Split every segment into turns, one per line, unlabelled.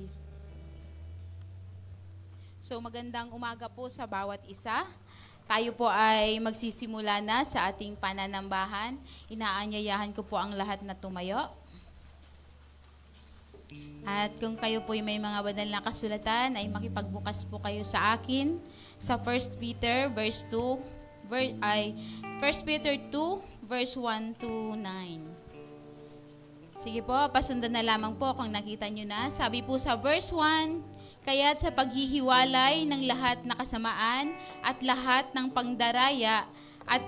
Joyce. So magandang umaga po sa bawat isa. Tayo po ay magsisimula na sa ating pananambahan. Inaanyayahan ko po ang lahat na tumayo. At kung kayo po ay may mga banal na kasulatan, ay makipagbukas po kayo sa akin sa 1 Peter verse 2, 1 Peter 2 verse 1 to 9. Sige po, pasundan na lamang po kung nakita nyo na. Sabi po sa verse 1, kaya't sa paghihiwalay ng lahat na kasamaan at lahat ng pangdaraya at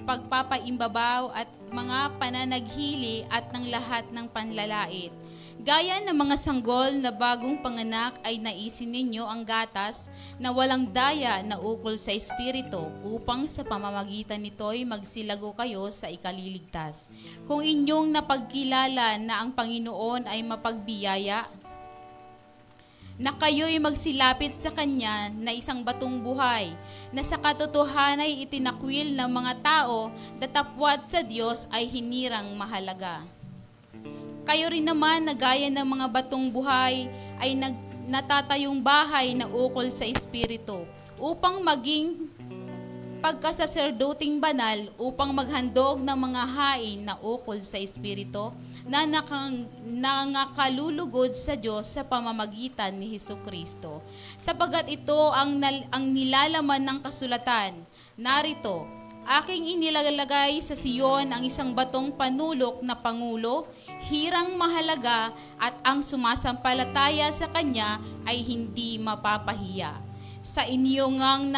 pagpapaimbabaw at mga pananaghili at ng lahat ng panlalait. Gaya ng mga sanggol na bagong panganak ay naisin ninyo ang gatas na walang daya na ukol sa Espiritu upang sa pamamagitan nito'y magsilago kayo sa ikaliligtas. Kung inyong napagkilala na ang Panginoon ay mapagbiyaya, na kayo'y magsilapit sa Kanya na isang batong buhay, na sa katotohanan ay itinakwil ng mga tao, datapwat sa Diyos ay hinirang mahalaga. Kayo rin naman na gaya ng mga batong buhay ay natatayong bahay na ukol sa Espiritu upang maging pagkasaserdoting banal upang maghandog ng mga hain na ukol sa Espiritu na nangakalulugod sa Diyos sa pamamagitan ni Hesukristo. Sapagat ito ang nilalaman ng kasulatan. Narito, aking inilalagay sa Siyon ang isang batong panulok na pangulo, hirang mahalaga at ang sumasampalataya sa Kanya ay hindi mapapahiya. Sa inyo ngang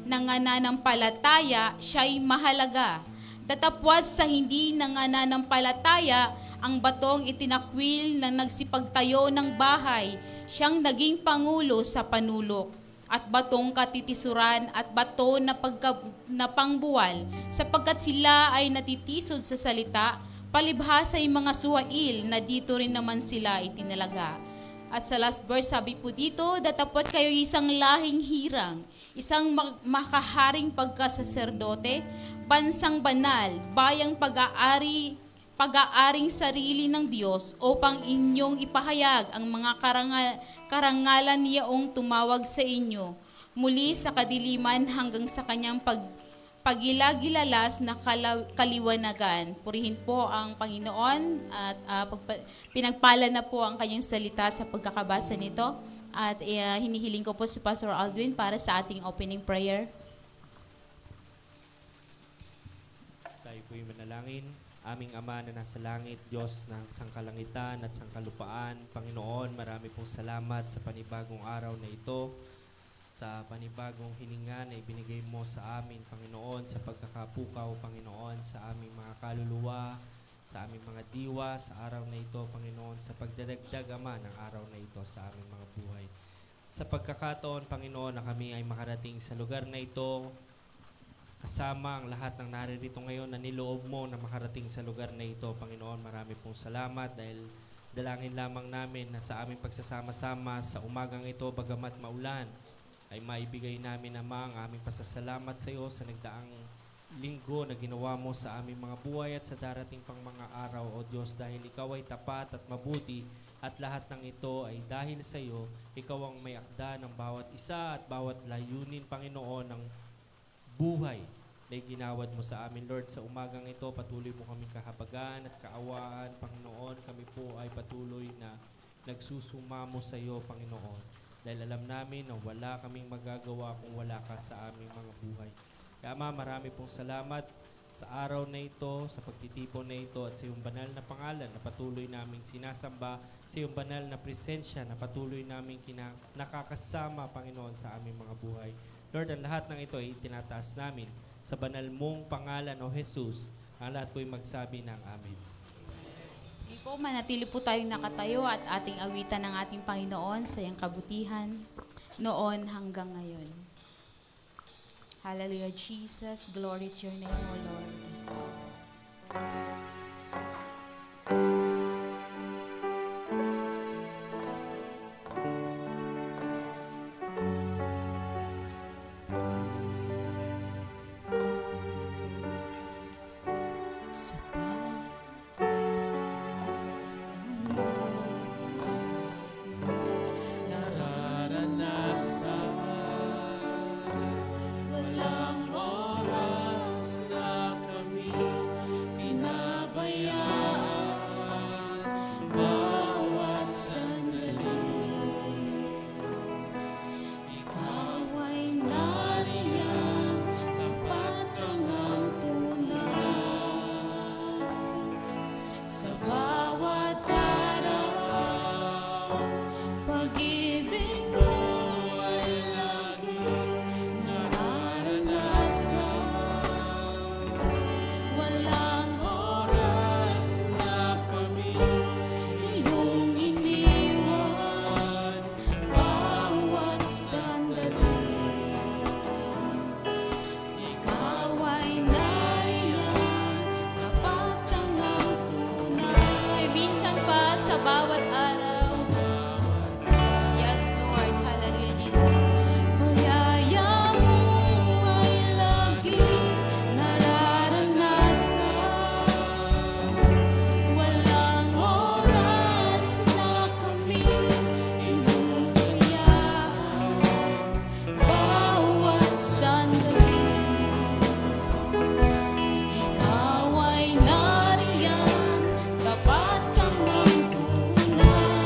nangananampalataya, siya'y mahalaga. Datapwat sa hindi nangananampalataya, ang batong itinakwil na nagsipagtayo ng bahay, siyang naging pangulo sa panulok. At batong katitisuran at bato na pangbuwal, sapagkat sila ay natitisod sa salita, palibhasa ay mga suwail na dito rin naman sila itinalaga. At sa last verse, sabi po dito, datapwat kayo isang lahing hirang, isang makaharing pagkasaserdote, bansang banal, bayang pag-aaring sarili ng Diyos upang inyong ipahayag ang mga karangalan niyaong tumawag sa inyo muli sa kadiliman hanggang sa kanyang pagilagilalas na kaliwanagan. Purihin po ang Panginoon at pinagpala na po ang kanyang salita sa pagkakabasa nito. At hinihiling ko po si Pastor Aldwin para sa ating opening prayer.
Tayo po'y manalangin. Aming Ama na nasa langit, Diyos ng sangkalangitan at sangkalupaan, Panginoon, marami pong salamat sa panibagong araw na ito, sa panibagong hininga na ibinigay mo sa amin, Panginoon, sa pagkakapukaw, Panginoon, sa aming mga kaluluwa, sa aming mga diwa, sa araw na ito, Panginoon, sa pagdadagdag, Ama, ng araw na ito sa aming mga buhay. Sa pagkakataon, Panginoon, na kami ay makarating sa lugar na ito, kasama ang lahat ng naririto ngayon na niloob mo na makarating sa lugar na ito, Panginoon, marami pong salamat dahil dalangin lamang namin na sa aming pagsasama-sama sa umagang ito, bagamat maulan, ay maibigay namin, Ama, ang aming pasasalamat sa iyo sa nagdaang linggo na ginawa mo sa aming mga buhay at sa darating pang mga araw, O Diyos, dahil ikaw ay tapat at mabuti at lahat ng ito ay dahil sa iyo, ikaw ang may akda ng bawat isa at bawat layunin, Panginoon, ng buhay na ginawad mo sa amin, Lord. Sa umagang ito, patuloy mo kaming kahabagan at kaawaan, Panginoon. Kami po ay patuloy na nagsusumamo sa iyo, Panginoon. Dahil alam namin na wala kaming magagawa kung wala ka sa aming mga buhay. Kaya Ama, marami pong salamat sa araw na ito, sa pagtitipon na ito at sa iyong banal na pangalan na patuloy naming sinasamba, sa iyong banal na presensya na patuloy naming nakakasama, Panginoon, sa aming mga buhay. Lord, ang lahat ng ito ay itinataas namin sa banal mong pangalan, O Jesus. Ang lahat po'y magsabi ng Amen.
Sige po, manatili po tayong nakatayo at ating awitan ng ating Panginoon sa iyang kabutihan noon hanggang ngayon. Hallelujah, Jesus. Glory to your name, O Lord. Sa sa bawat araw. Pag-ibig mo ay laging nararanasan. Walang oras na kami iyong iniwan, bawat sandali. Ikaw ay nariyan, tapat kang ang tunay. Minsan pa sa bawat araw. Yes, Lord. Hallelujah, Jesus. Payaya mo ay laging nararanasan. Walang oras na kami inuyayaan, bawat sandali. Ikaw ay nariyan, tapat kang ang tunay.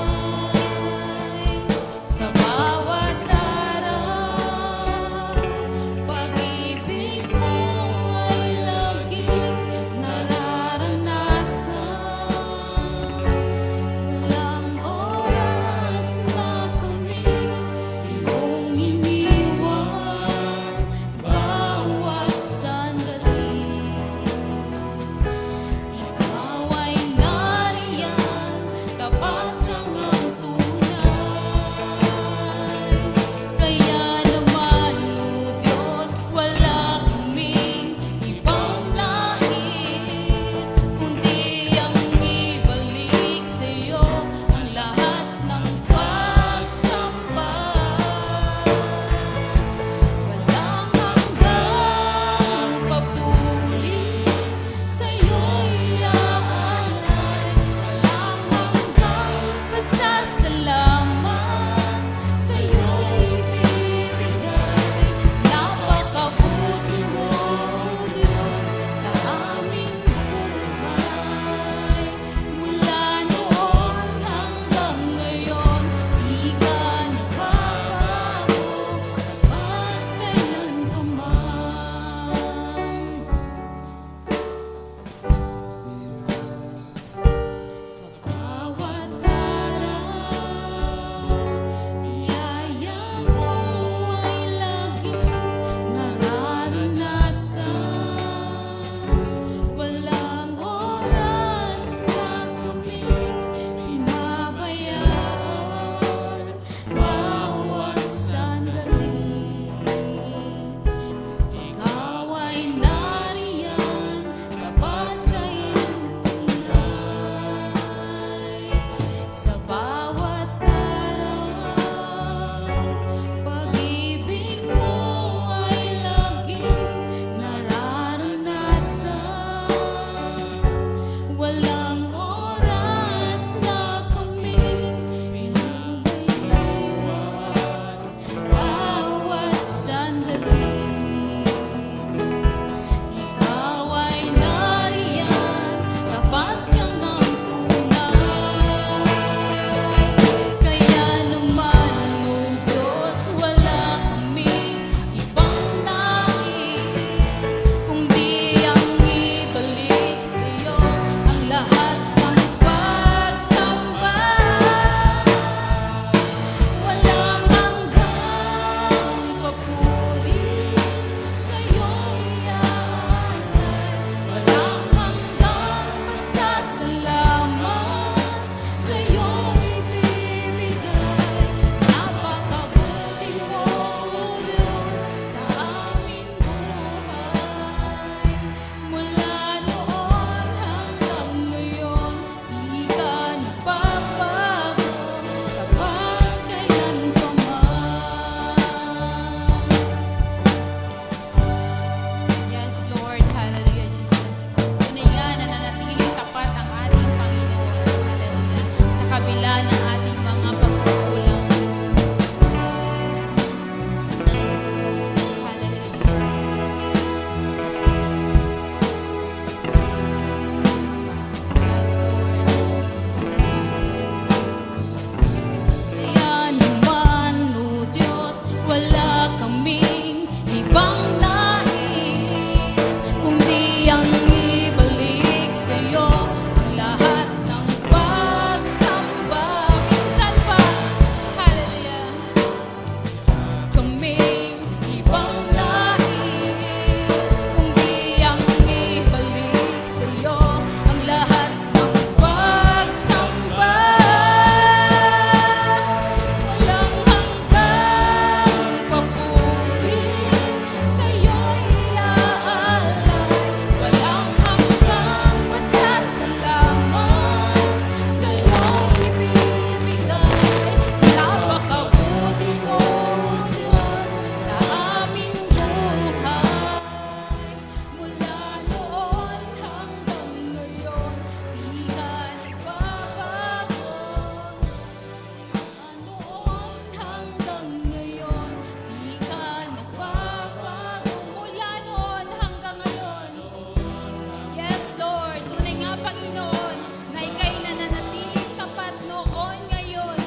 na ika'y nananatiling tapat noon, ngayon.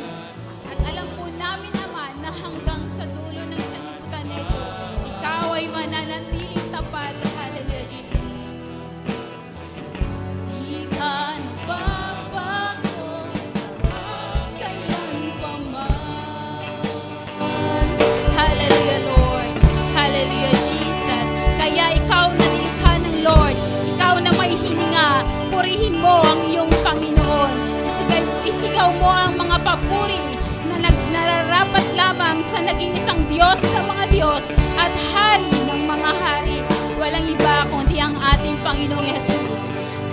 At alam po namin naman na hanggang sa dulo ng sanlibutan nito, ikaw ay mananatiling tapat. Hallelujah, Jesus. Di ka nagbabago at kailanpaman. Hallelujah, Lord. Hallelujah, Jesus. Kaya ikaw na nilikha ng Lord, ikaw na may hininga, purihin mo ang iyong Panginoon. Isigaw mo ang mga papuri na nararapat lamang sa nag-iisang Diyos ng mga Diyos at Hari ng mga Hari. Walang iba kundi ang ating Panginoong Jesus.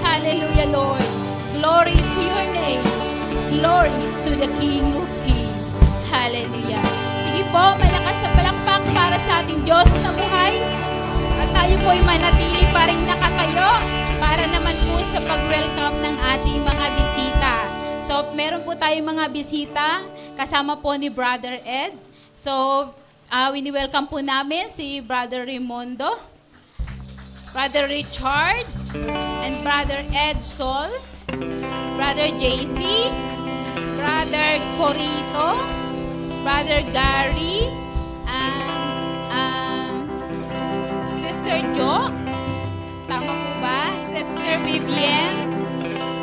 Hallelujah, Lord. Glory to your name. Glory to the King of Kings. Hallelujah. Sige po, malakas na palakpak para sa ating Diyos na buhay. At tayo po ay manatili pa rin nakatayo para naman po sa pag-welcome ng ating mga bisita. So, meron po tayong mga bisita kasama po ni Brother Ed. So, wini-welcome po namin si Brother Raimundo, Brother Richard, and Brother Ed Sol, Brother JC, Brother Corito, Brother Gary, and Sister Jo, tama po ba? Sister Vivienne,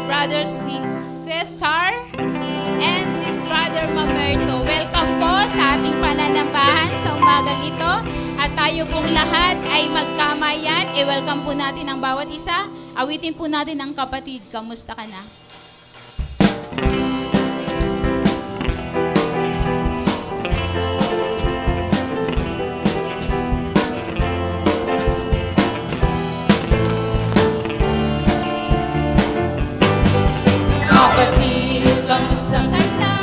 Brother Cesar, and Sis Brother Mamerto. Welcome po sa ating pananambahan sa umagang ito. At tayo pong lahat ay magkamayan. I-welcome po natin ang bawat isa. Awitin po natin ang kapatid. Kamusta ka na? Kapatid, kamusta ka na?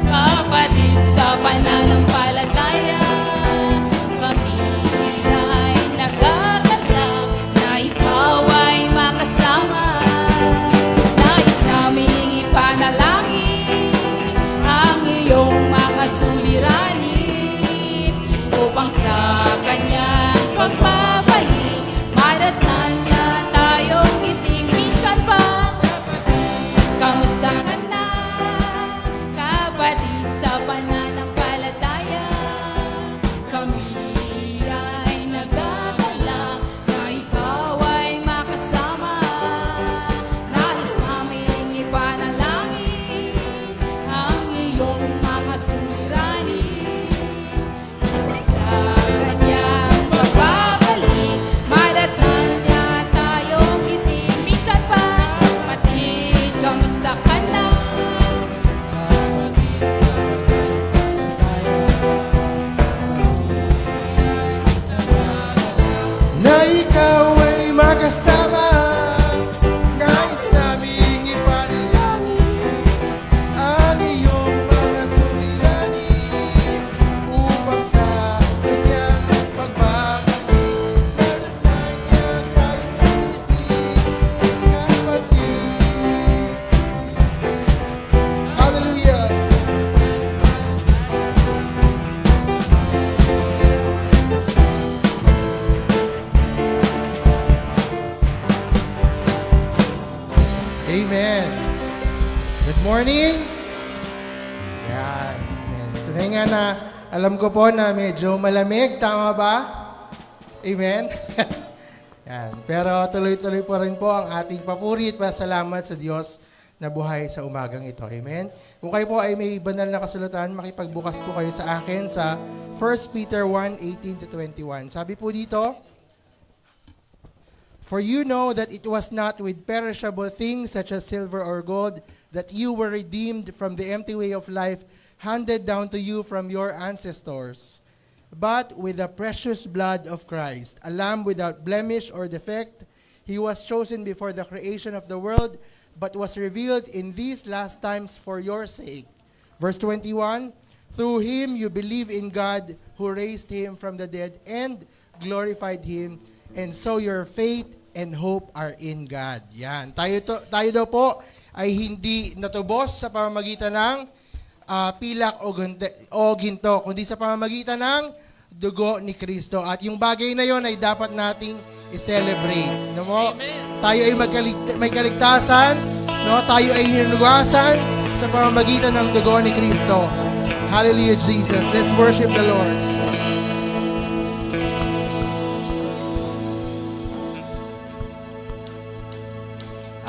Kapatid sa pananampalataya, kami ay nagagalak na ikaw ay makasama. Nais naming ipanalangin ang iyong mga suliranin upang sa kanyang pagbabalik madatnan niya tayong gising minsan pa. Kamusta ka na, kapatid sa pananampalataya? Kami ay nagdadala na ikaw ay makasama. Nais naming ipanalangin ang iyong mga suliranin upang sa kanyang pagbabalik madatnan niya tayong gising minsan pa. Kapatid, kamusta ka na?
Na ikaw ay makasama. Nais naming ipanalangin ang iyong mga suliranin upang sa kanyang pagbabalik madatnan niya tayong gising, kapatid. Hallelujah. Amen. Good morning. Yan. Amen. Tunay nga na alam ko po na medyo malamig. Tama ba? Amen. Yan. Pero tuloy-tuloy po rin po ang ating papuri at pasalamat sa Diyos na buhay sa umagang ito. Amen. Kung kayo po ay may banal na kasulatan, makipagbukas po kayo sa akin sa 1 Peter 1:18-21. Sabi po dito, "For you know that it was not with perishable things such as silver or gold that you were redeemed from the empty way of life handed down to you from your ancestors, but with the precious blood of Christ, a lamb without blemish or defect. He was chosen before the creation of the world, but was revealed in these last times for your sake." Verse 21, "Through him you believe in God who raised him from the dead and glorified him, and so your faith and hope are in God." Yan. Tayo daw po ay hindi natubos sa pamamagitan ng pilak o ginto, kundi sa pamamagitan ng dugo ni Kristo. At yung bagay na yon ay dapat nating i-celebrate. Ano mo? Tayo ay may kaligtasan No, tayo ay hinugasan sa pamamagitan ng dugo ni Kristo. Hallelujah, Jesus. Let's worship the Lord.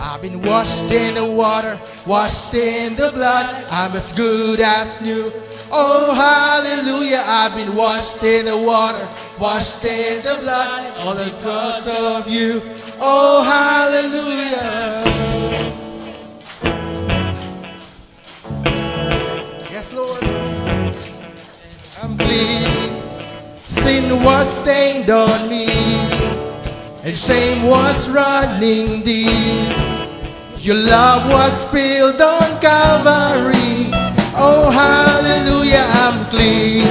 I've been washed in the water, washed in the blood. I'm as good as new. Oh, hallelujah. I've been washed in the water, washed in the blood, all because of you. Oh, hallelujah. Yes, Lord. I'm clean. Sin was stained on me, and shame was running deep. Your love was spilled on Calvary. Oh, hallelujah, I'm clean.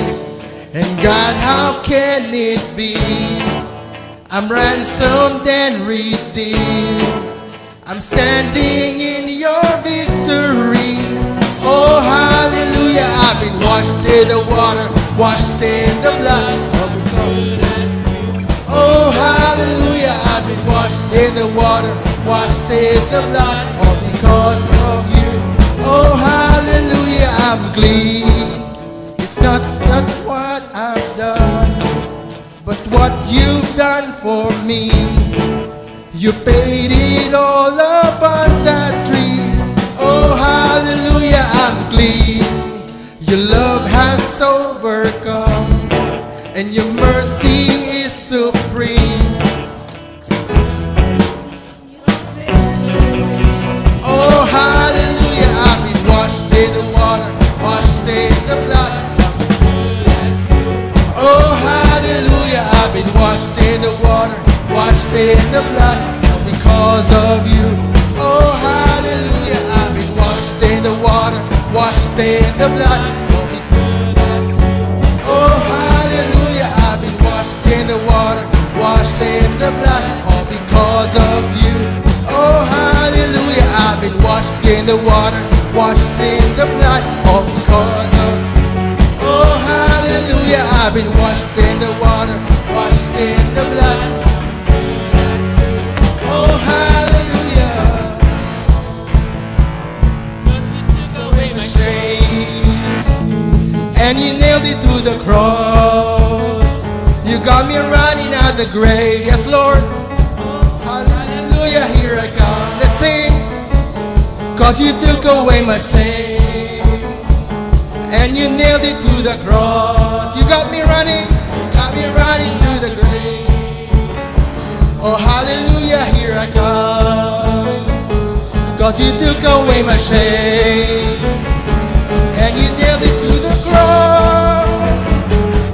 And God, how can it be? I'm ransomed and redeemed. I'm standing in your victory. Oh, hallelujah, I've been washed in the water, washed in the blood. Oh, hallelujah, I've been washed in the water, washed in the blood, all because of you. Oh, hallelujah, I'm clean. It's not what I've done, but what you've done for me. You paid it all upon that tree. Oh, hallelujah, I'm clean. Your love has overcome, and your mercy is supreme. Oh, hallelujah, I've been washed in the water, washed in the blood. Oh, hallelujah, I've been washed in the water, washed in the blood, because of you. Oh, hallelujah, I've been washed in the water, washed in the blood. Oh, hallelujah, I've been washed in the water, washed in the blood, all because of you. Oh, hallelujah, I've been washed in the water, washed in the blood, all because of. Oh, hallelujah, I've been washed in the water, washed in the blood. Oh, hallelujah. Shame. And you nailed it to the cross. You got me running out the grave. Yes, Lord. Hallelujah, here I come. Let's sing. 'Cause you took away my sin, and you nailed it to the cross. You got me running through the grave. Oh, hallelujah, here I come. 'Cause you took away my shame, and you nailed it to the cross.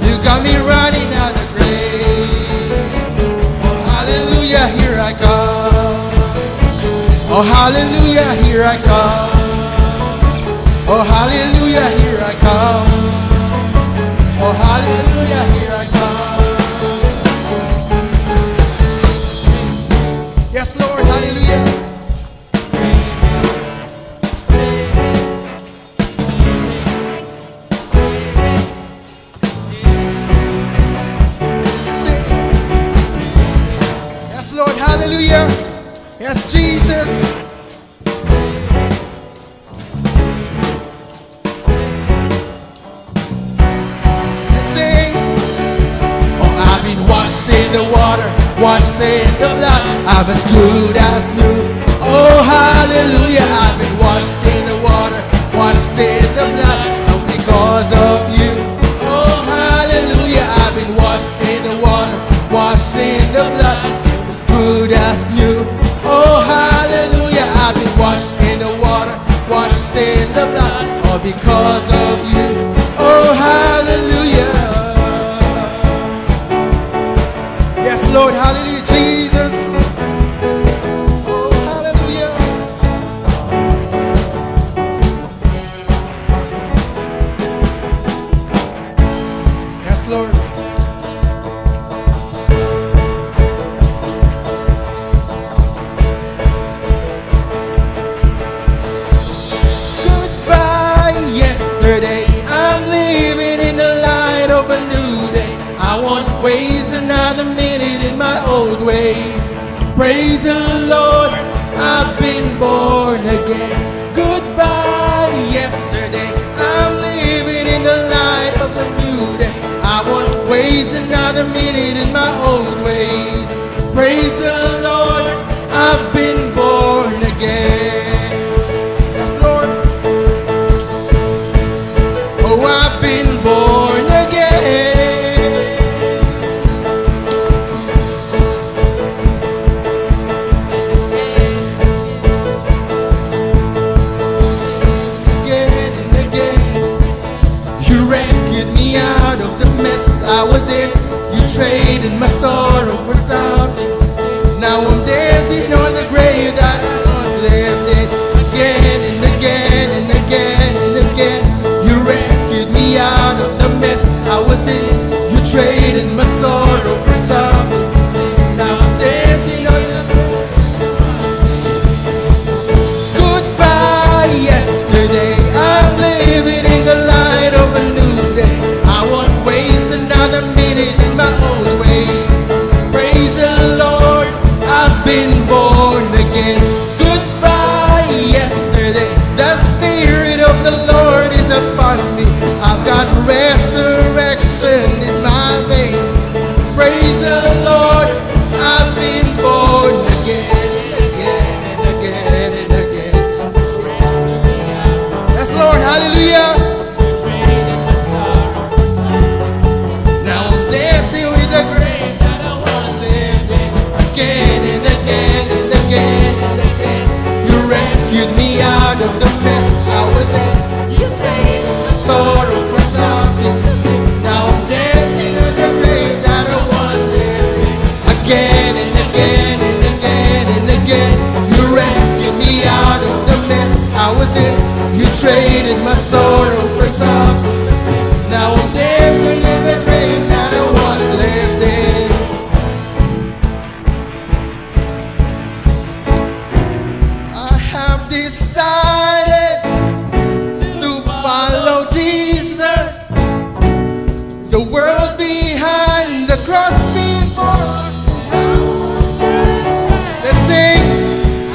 You got me running out the grave. Oh, hallelujah, here I come. Oh, hallelujah, here I come. Oh, hallelujah, here I come. Oh, hallelujah, here I come. Yes, Lord, hallelujah. Sing. Yes, Lord, hallelujah. Yes, Jesus. Washed in the blood, I'm as good as new. Oh, hallelujah, I've been washed in the water, washed in the blood, all because of you. Oh, hallelujah, I've been washed in the water, washed in the blood, as good as new. Oh, hallelujah, I've been washed in the water, washed in the blood, all because of you. Oh, hallelujah. Yes, Lord, hallelujah, Jesus. Oh, hallelujah. Yes, Lord. Goodbye, yesterday. I'm living in the light of a new day. I won't waste another minute in my old ways. Praise the Lord, I've been born again. rescued me out of the mess I was in. You traded my sorrow for something to sing. Now I'm dancing on the grave that I was living. Again and again and again and again, you rescued me out of the mess I was in. You traded my sorrow for something to sing. Now I'm dancing in the grave that I was lived in. I have decided to follow Jesus. The world behind, the cross before. Let's sing.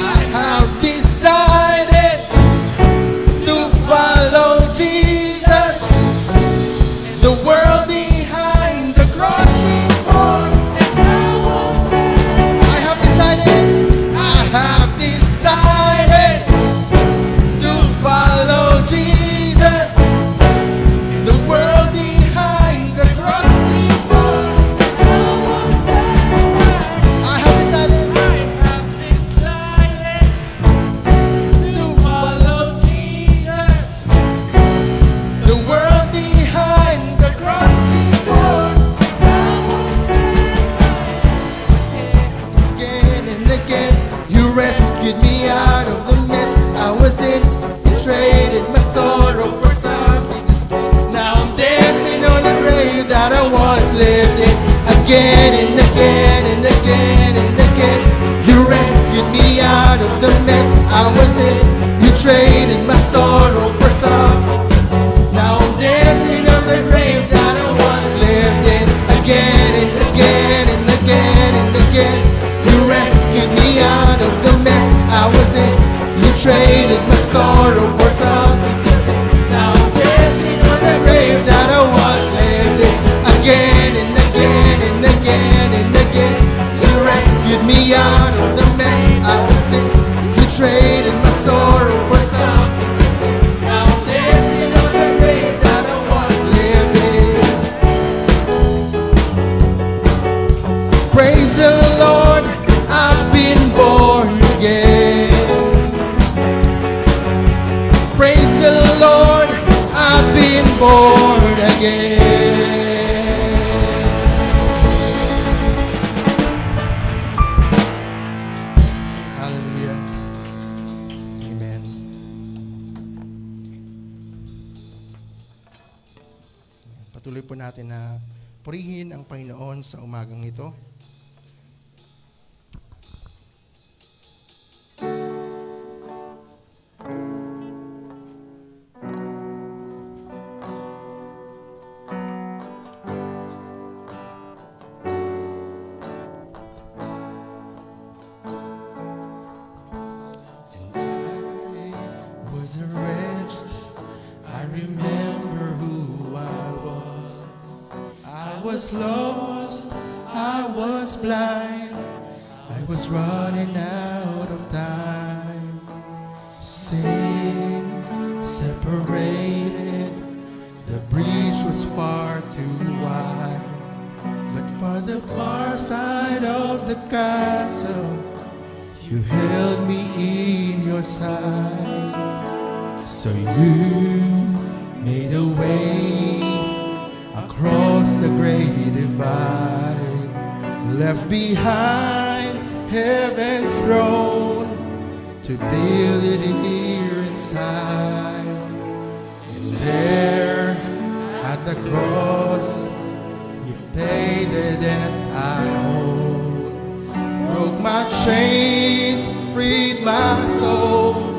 I have decided to follow Jesus. The world behind, the cross before. I have decided to follow Jesus. The world behind, the cross before. I have decided to follow Jesus. The world behind, the cross before. Again and again, you rescued me out of the mess I was in. You traded my sorrow for something to sing. Now I'm dancing on the grave that I once lived in. Again and again and again and again, you rescued me out of the mess I was in. You traded my sorrow for something to sing. Now I'm dancing on the grave that I once lived in. Again and again and again and again, you rescued me out of the mess I was in. You traded my sorrow for something to sing. Now I'm dancing on the grave that I was lived in. Again and again and again and again, you rescued me out of the mess I was in. You traded my sorrow for something to sing. Now I'm dancing on the grave that I was lived in. Praise the Lord, I've been born again. Praise the Lord, I've been born again. Hallelujah. Amen. Patuloy po natin na purihin ang Panginoon sa umagang ito. Was a wretch, I remember who I was. I was lost, I was blind, I was running out of time. Sin separated, the breach was far too wide. But for the far side of the castle, you held me in your sight. So you made a way across the great divide, left behind heaven's throne to build it here inside. And there at the cross, you paid the debt I owed, broke my chains, freed my soul.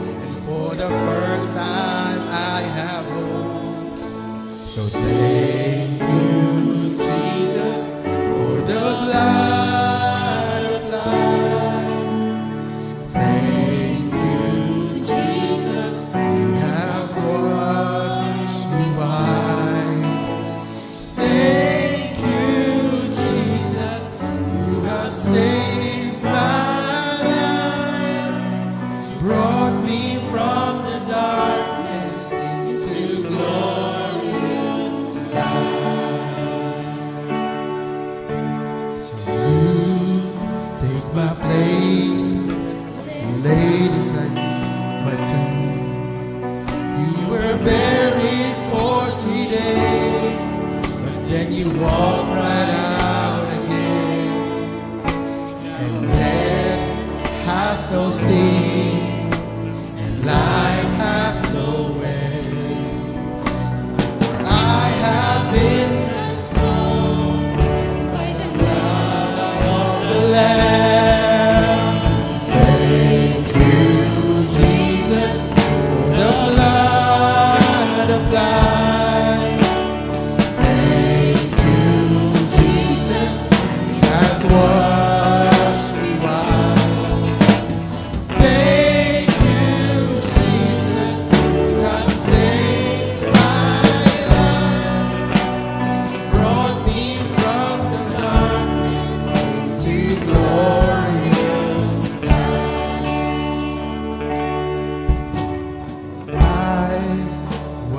For the first time I have hope. So thank you, Jesus, for the blood applied. Thank you, Jesus, you have washed me white. Thank you, Jesus, you have saved my life, brought me from the darkness into glorious light. So you take my place, laid inside my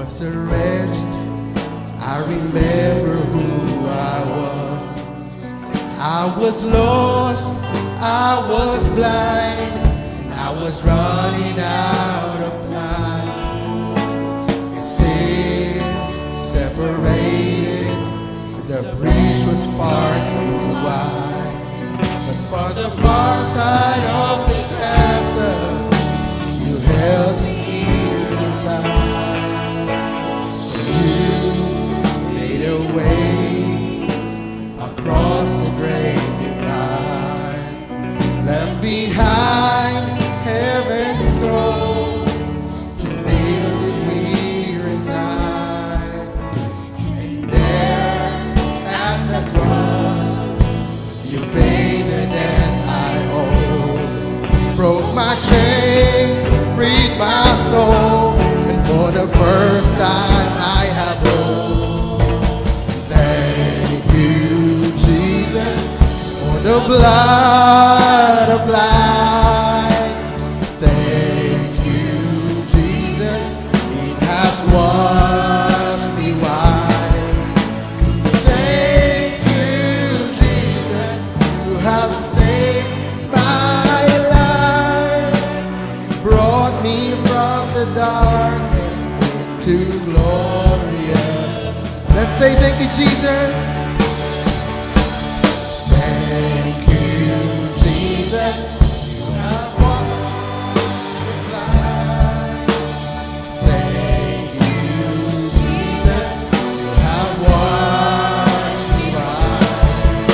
was a wretch, I remember who I was. I was lost, I was blind, and I was running out of time. Sin separated, the breach was far too wide. But for the far side of the castle, you held me here inside. So you made a way across the great divide, left behind heaven's throne to build it here inside. And there at the cross, you paid the debt I owed, broke my chains, freed my soul, and for the first time I have hope. Thank you, Jesus, for the blood applied. Thank you, Jesus, it has washed me white. Thank you, Jesus, you have saved my life, brought me from the darkness into glorious. Let's say thank you, Jesus. Thank you, Jesus, you have walked the light. Thank you, Jesus, you have washed me white.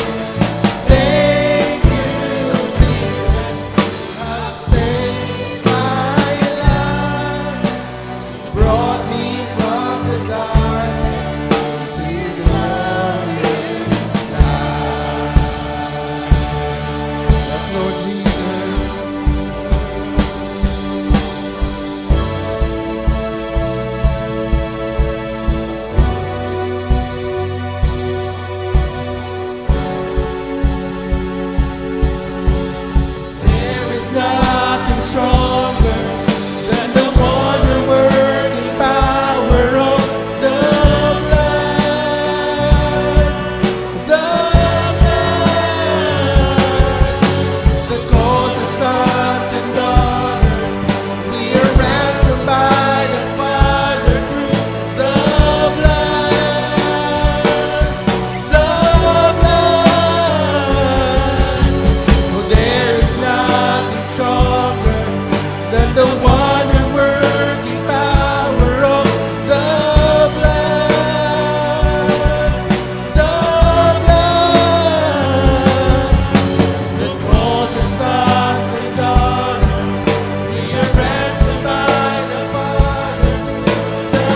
Thank you, Jesus, you have saved my life, brought me from the darkness into glorious light. Yes, Lord Jesus. There is nothing stronger than the wonder-working power of the blood. The blood that calls us sons and daughters. We are ransomed by the Father through the blood. The blood. Oh, there is nothing stronger than the wonder-working power of the blood. The blood that calls us sons and daughters. We are ransomed by the Father. The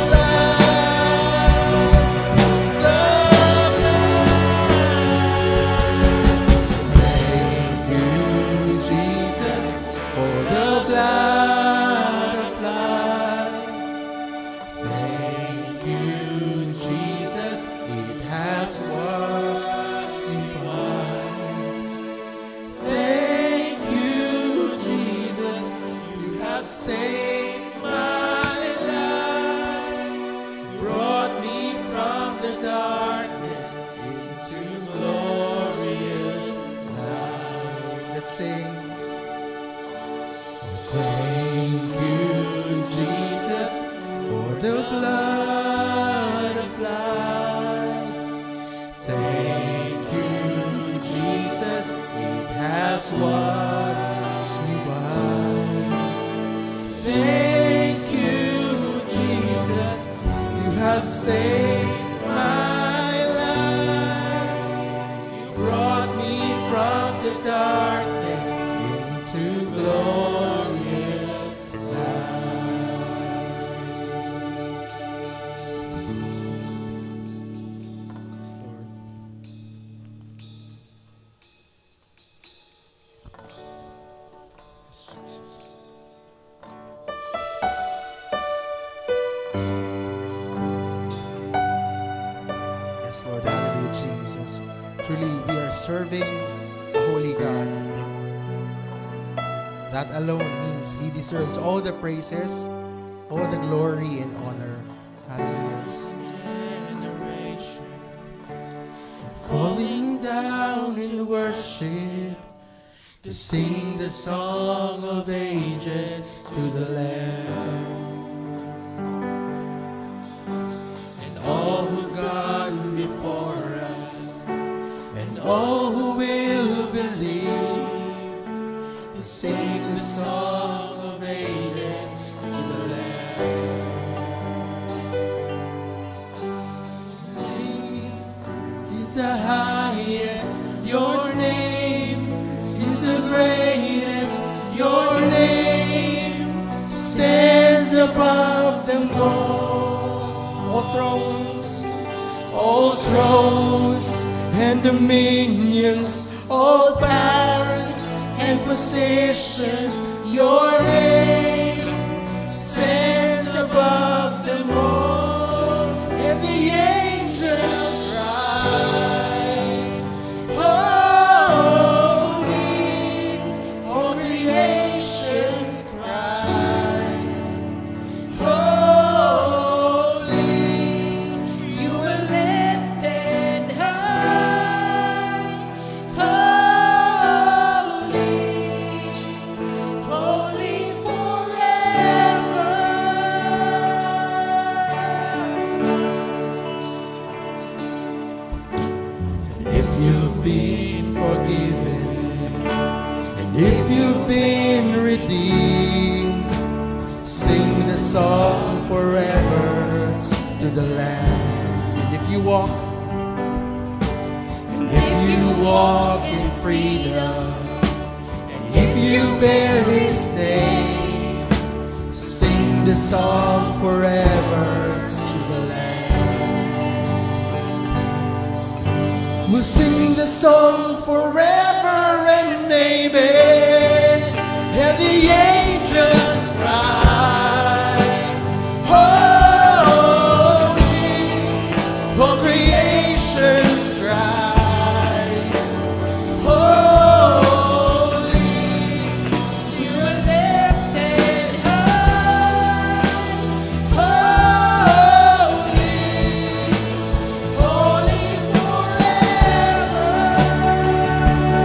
blood. Thank you, Jesus, for the blood applied. Thank you, Jesus, it has washed me white. Thank you, Jesus, you have saved my life, brought me from the darkness into glorious light. Let's sing. Thank you, Jesus, for the blood applied. Thank you, Jesus, it has washed me white. Thank you, Jesus, you have saved my life. You brought me from the darkness into glorious light. Yes, Lord. Yes, Jesus. Yes, Lord, hallelujah, Jesus. Truly, we are serving a holy God. That alone means He deserves all the praises all the glory and honor. Hallelujah. Falling down in worship to sing the song of ages to the Lamb. And all who gone before us, and all who will believe, to sing the song of ages to the Lamb. The highest, your name is the greatest, your name stands above them all. All thrones and dominions, all powers and positions, your name stands above them all. And the angels cry, holy, all creations cries, holy, you were lifted high, holy, holy forever. If you've been forgiven, and if you've been redeemed, sing the song forever to the Lamb. And if you walk in freedom, and if you bear His name, sing the song forever to the Lamb. We'll sing the song forever and amen. And the angels cry, holy, all creation cries, holy, you are lifted high, holy, holy forever.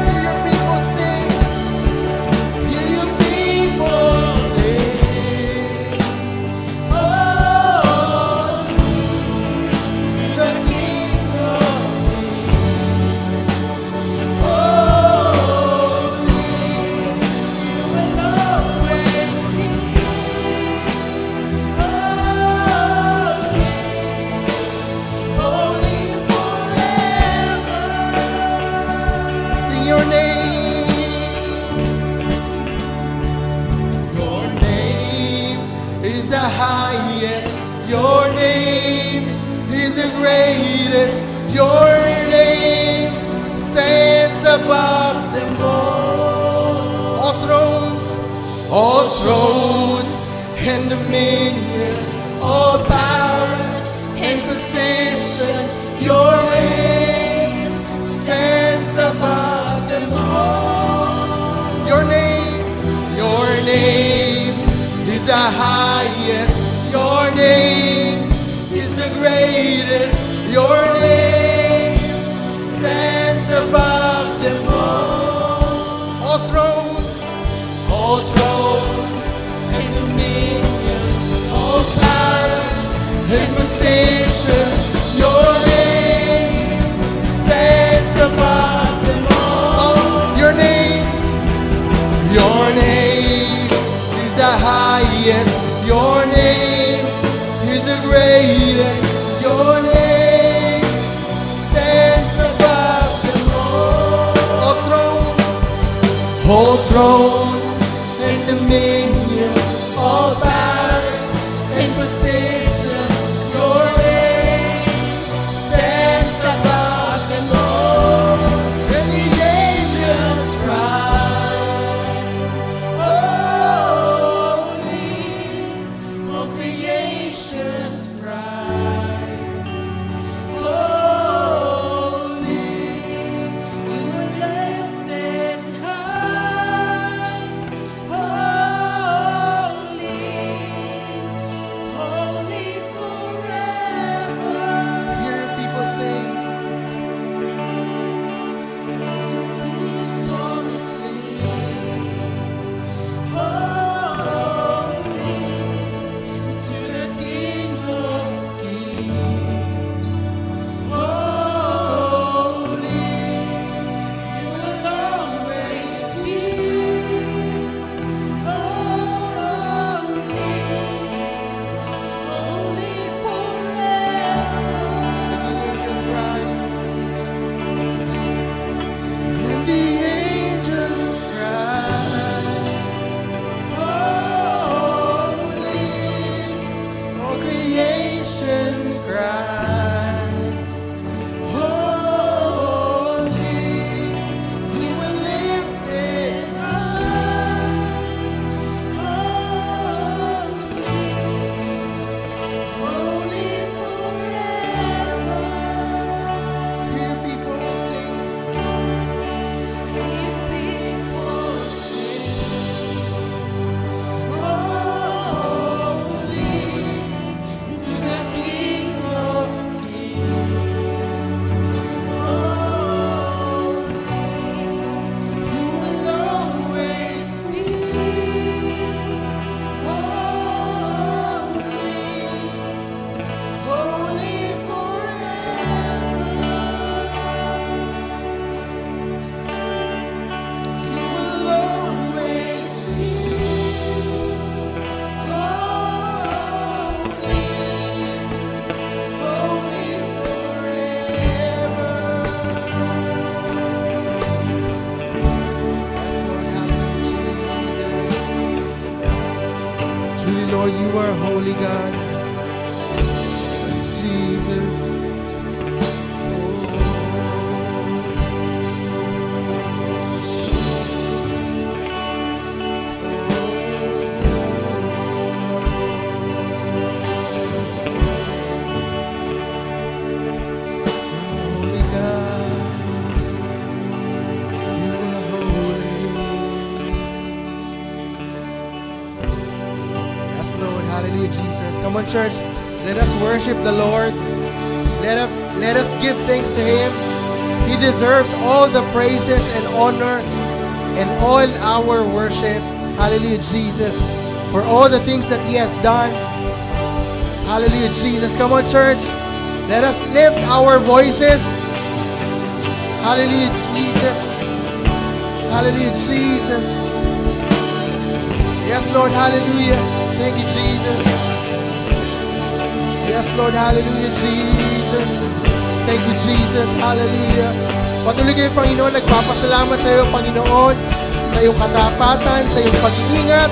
Hear your people sing. Hear your people sing. Holy to the King of Kings. Holy, you will always be. Holy, holy forever. Sing your name. Your name is the highest. Your name is the greatest. Your name stands above them all. All thrones and dominions, all powers and positions, your name stands above them all. Your name is the highest. Your name is the greatest. Your name stands above them all. All thrones and dominions, all powers and positions, your name stands above them all. Your name is the highest. Your name is the greatest. Your name stands above them all. All thrones and dominions, all powers and positions, your name stands above them all. And the angels cry, holy, all creations cries, holy, you were lifted high, Truly, Lord, you are holy God. Yes, Jesus. Holy God, you are holy. Yes, Lord. Hallelujah, Jesus. Come on, church. Let us worship the Lord. Let us give thanks to Him. He deserves all the praises and honor and all our worship. Hallelujah, Jesus. For all the things that He has done. Hallelujah, Jesus. Come on, church. Let us lift our voices. Hallelujah, Jesus. Hallelujah, Jesus. Yes, Lord. Hallelujah. Thank you, Jesus. Yes, Lord. Hallelujah, Jesus. Thank you, Jesus. Hallelujah. Patuloy kayo, Panginoon. Nagpapasalamat sa iyo, Panginoon, sa iyong katapatan, sa iyong pag-iingat,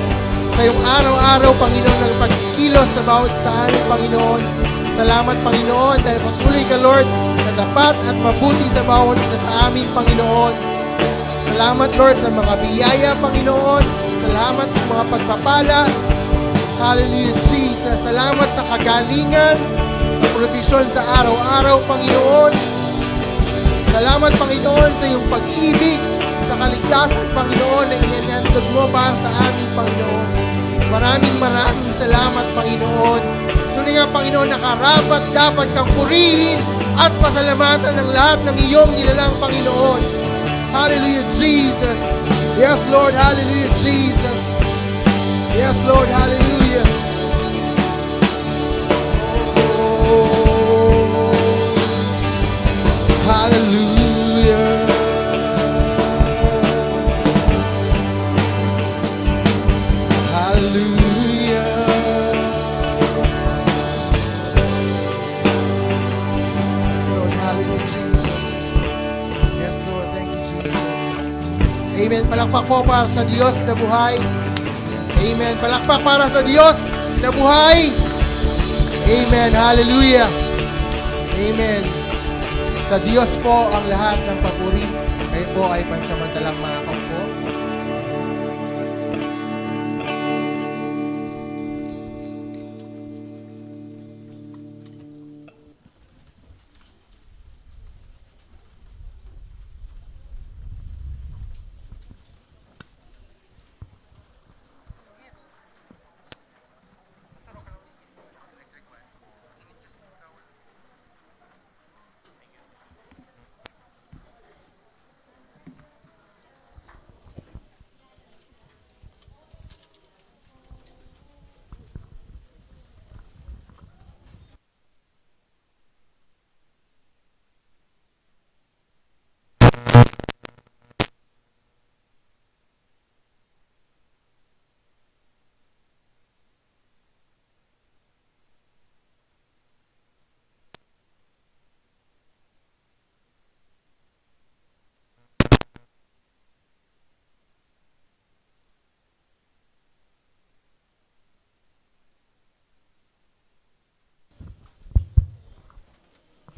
sa iyong araw-araw, Panginoon, ng pagkilos sa bawat sa amin, Panginoon. Salamat, Panginoon, dahil patuloy ka, Lord, na tapat at mabuti sa bawat isa sa amin, Panginoon. Salamat, Lord, sa mga biyaya, Panginoon. Salamat sa mga pagpapala. Hallelujah, Jesus. Salamat sa kagalingan, sa provision sa araw-araw, Panginoon. Salamat, Panginoon, sa iyong pag-ibig, sa kaligtasan, Panginoon, na iyanandog mo para sa amin, Panginoon. Maraming salamat, Panginoon. Tunay nga, Panginoon, nakarapat dapat kang purihin at pasalamatan ng lahat ng iyong nilalang, Panginoon. Hallelujah, Jesus. Yes, Lord. Hallelujah, Jesus. Yes, Lord. Hallelujah. Oh, hallelujah. Hallelujah. Yes, Lord. Hallelujah, Jesus. Yes, Lord. Thank you, Jesus. Amen. Palakpak po para sa Diyos na buhay. Amen. Palakpak para sa Diyos na buhay. Amen. Hallelujah. Amen. Sa Diyos po ang lahat ng papuri. Kayo po ay pansamantalang makakaupo.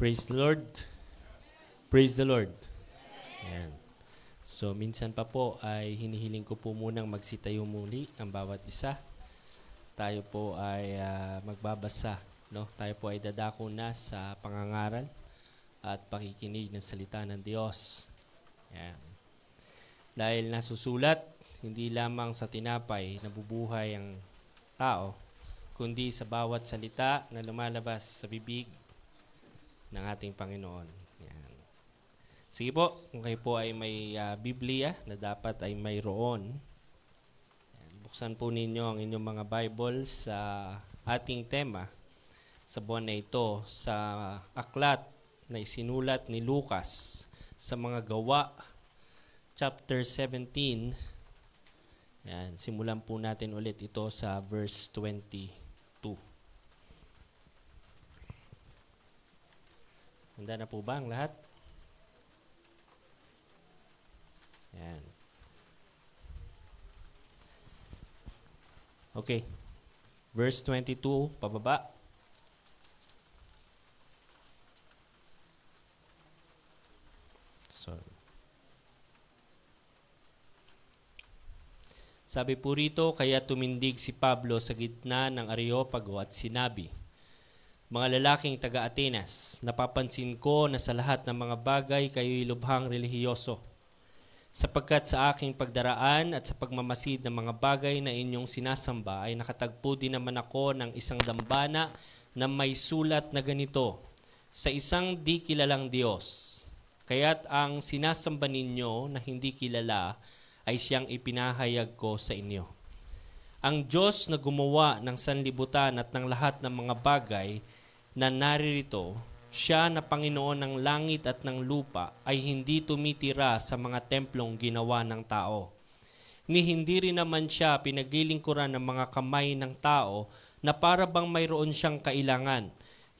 Praise the Lord. Praise the Lord. Ayan. So, minsan pa po ay hinihiling ko po munang magsitayo muli ang bawat isa. Tayo po ay magbabasa. No? Tayo po ay dadako na sa pangangaral at pakikinig ng salita ng Diyos. Ayan. Dahil nasusulat, hindi lamang sa tinapay nabubuhay ang tao, kundi sa bawat salita na lumalabas sa bibig ng ating Panginoon. Yan. Sige po, kung kayo po ay may Biblia na dapat ay mayroon, yan, buksan po ninyo ang inyong mga Bibles sa ating tema sa buwan na ito, sa aklat na isinulat ni Lucas sa mga gawa, chapter 17. Yan, simulan po natin ulit ito sa verse 22. Handa na po ba ang lahat? Yan. Okay. Verse 22, pababa. Sorry. Sabi po rito, kaya tumindig si Pablo sa gitna ng Areopago at sinabi, mga lalaking taga-Atenas, napapansin ko na sa lahat ng mga bagay kayo'y lubhang relihiyoso, sapagkat sa aking pagdaraan at sa pagmamasid ng mga bagay na inyong sinasamba ay nakatagpo din naman ako ng isang dambana na may sulat na ganito, sa isang di kilalang Diyos. Kaya't ang sinasamba ninyo na hindi kilala ay siyang ipinahayag ko sa inyo. Ang Diyos na gumawa ng sanlibutan at ng lahat ng mga bagay na naririto, siya na Panginoon ng langit at ng lupa ay hindi tumitira sa mga templong ginawa ng tao. Ni hindi rin naman siya pinaglilingkuran ng mga kamay ng tao na para bang mayroon siyang kailangan.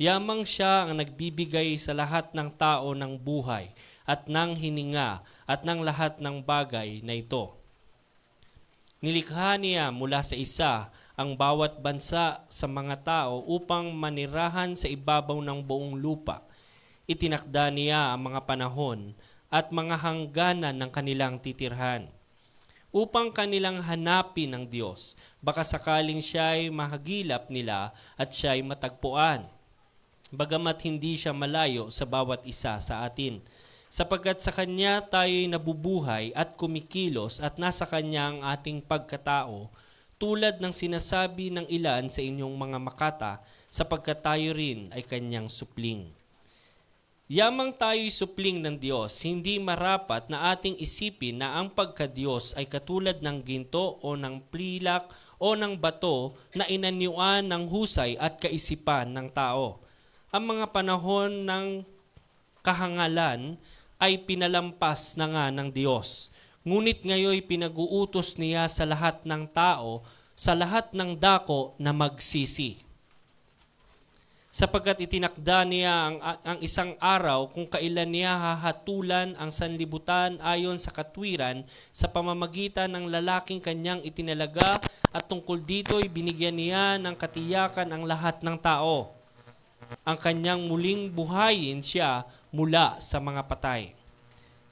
Yamang siya ang nagbibigay sa lahat ng tao ng buhay at ng hininga at ng lahat ng bagay na ito. Nilikha niya mula sa isa ang bawat bansa sa mga tao upang manirahan sa ibabaw ng buong lupa. Itinakda niya ang mga panahon at mga hangganan ng kanilang titirhan upang kanilang hanapin ng Diyos. Baka sakaling siya'y mahagilap nila at siya'y matagpuan. Bagamat hindi siya malayo sa bawat isa sa atin, sapagkat sa Kanya tayo'y nabubuhay at kumikilos at nasa Kanya ang ating pagkatao, tulad ng sinasabi ng ilan sa inyong mga makata, sapagkat tayo rin ay Kanyang supling. Yamang tayo'y supling ng Diyos, hindi marapat na ating isipin na ang pagka-Diyos ay katulad ng ginto o ng pilak o ng bato na inanyuan ng husay at kaisipan ng tao. Ang mga panahon ng kahangalan ay pinalampas na nga ng Diyos. Ngunit ngayon pinag-uutos niya sa lahat ng tao, sa lahat ng dako na magsisi. Sapagkat itinakda niya ang isang araw kung kailan niya hahatulan ang sanlibutan ayon sa katwiran sa pamamagitan ng lalaking kanyang itinalaga at tungkol dito'y binigyan niya ng katiyakan ang lahat ng tao. Ang kanyang muling buhayin siya mula sa mga patay.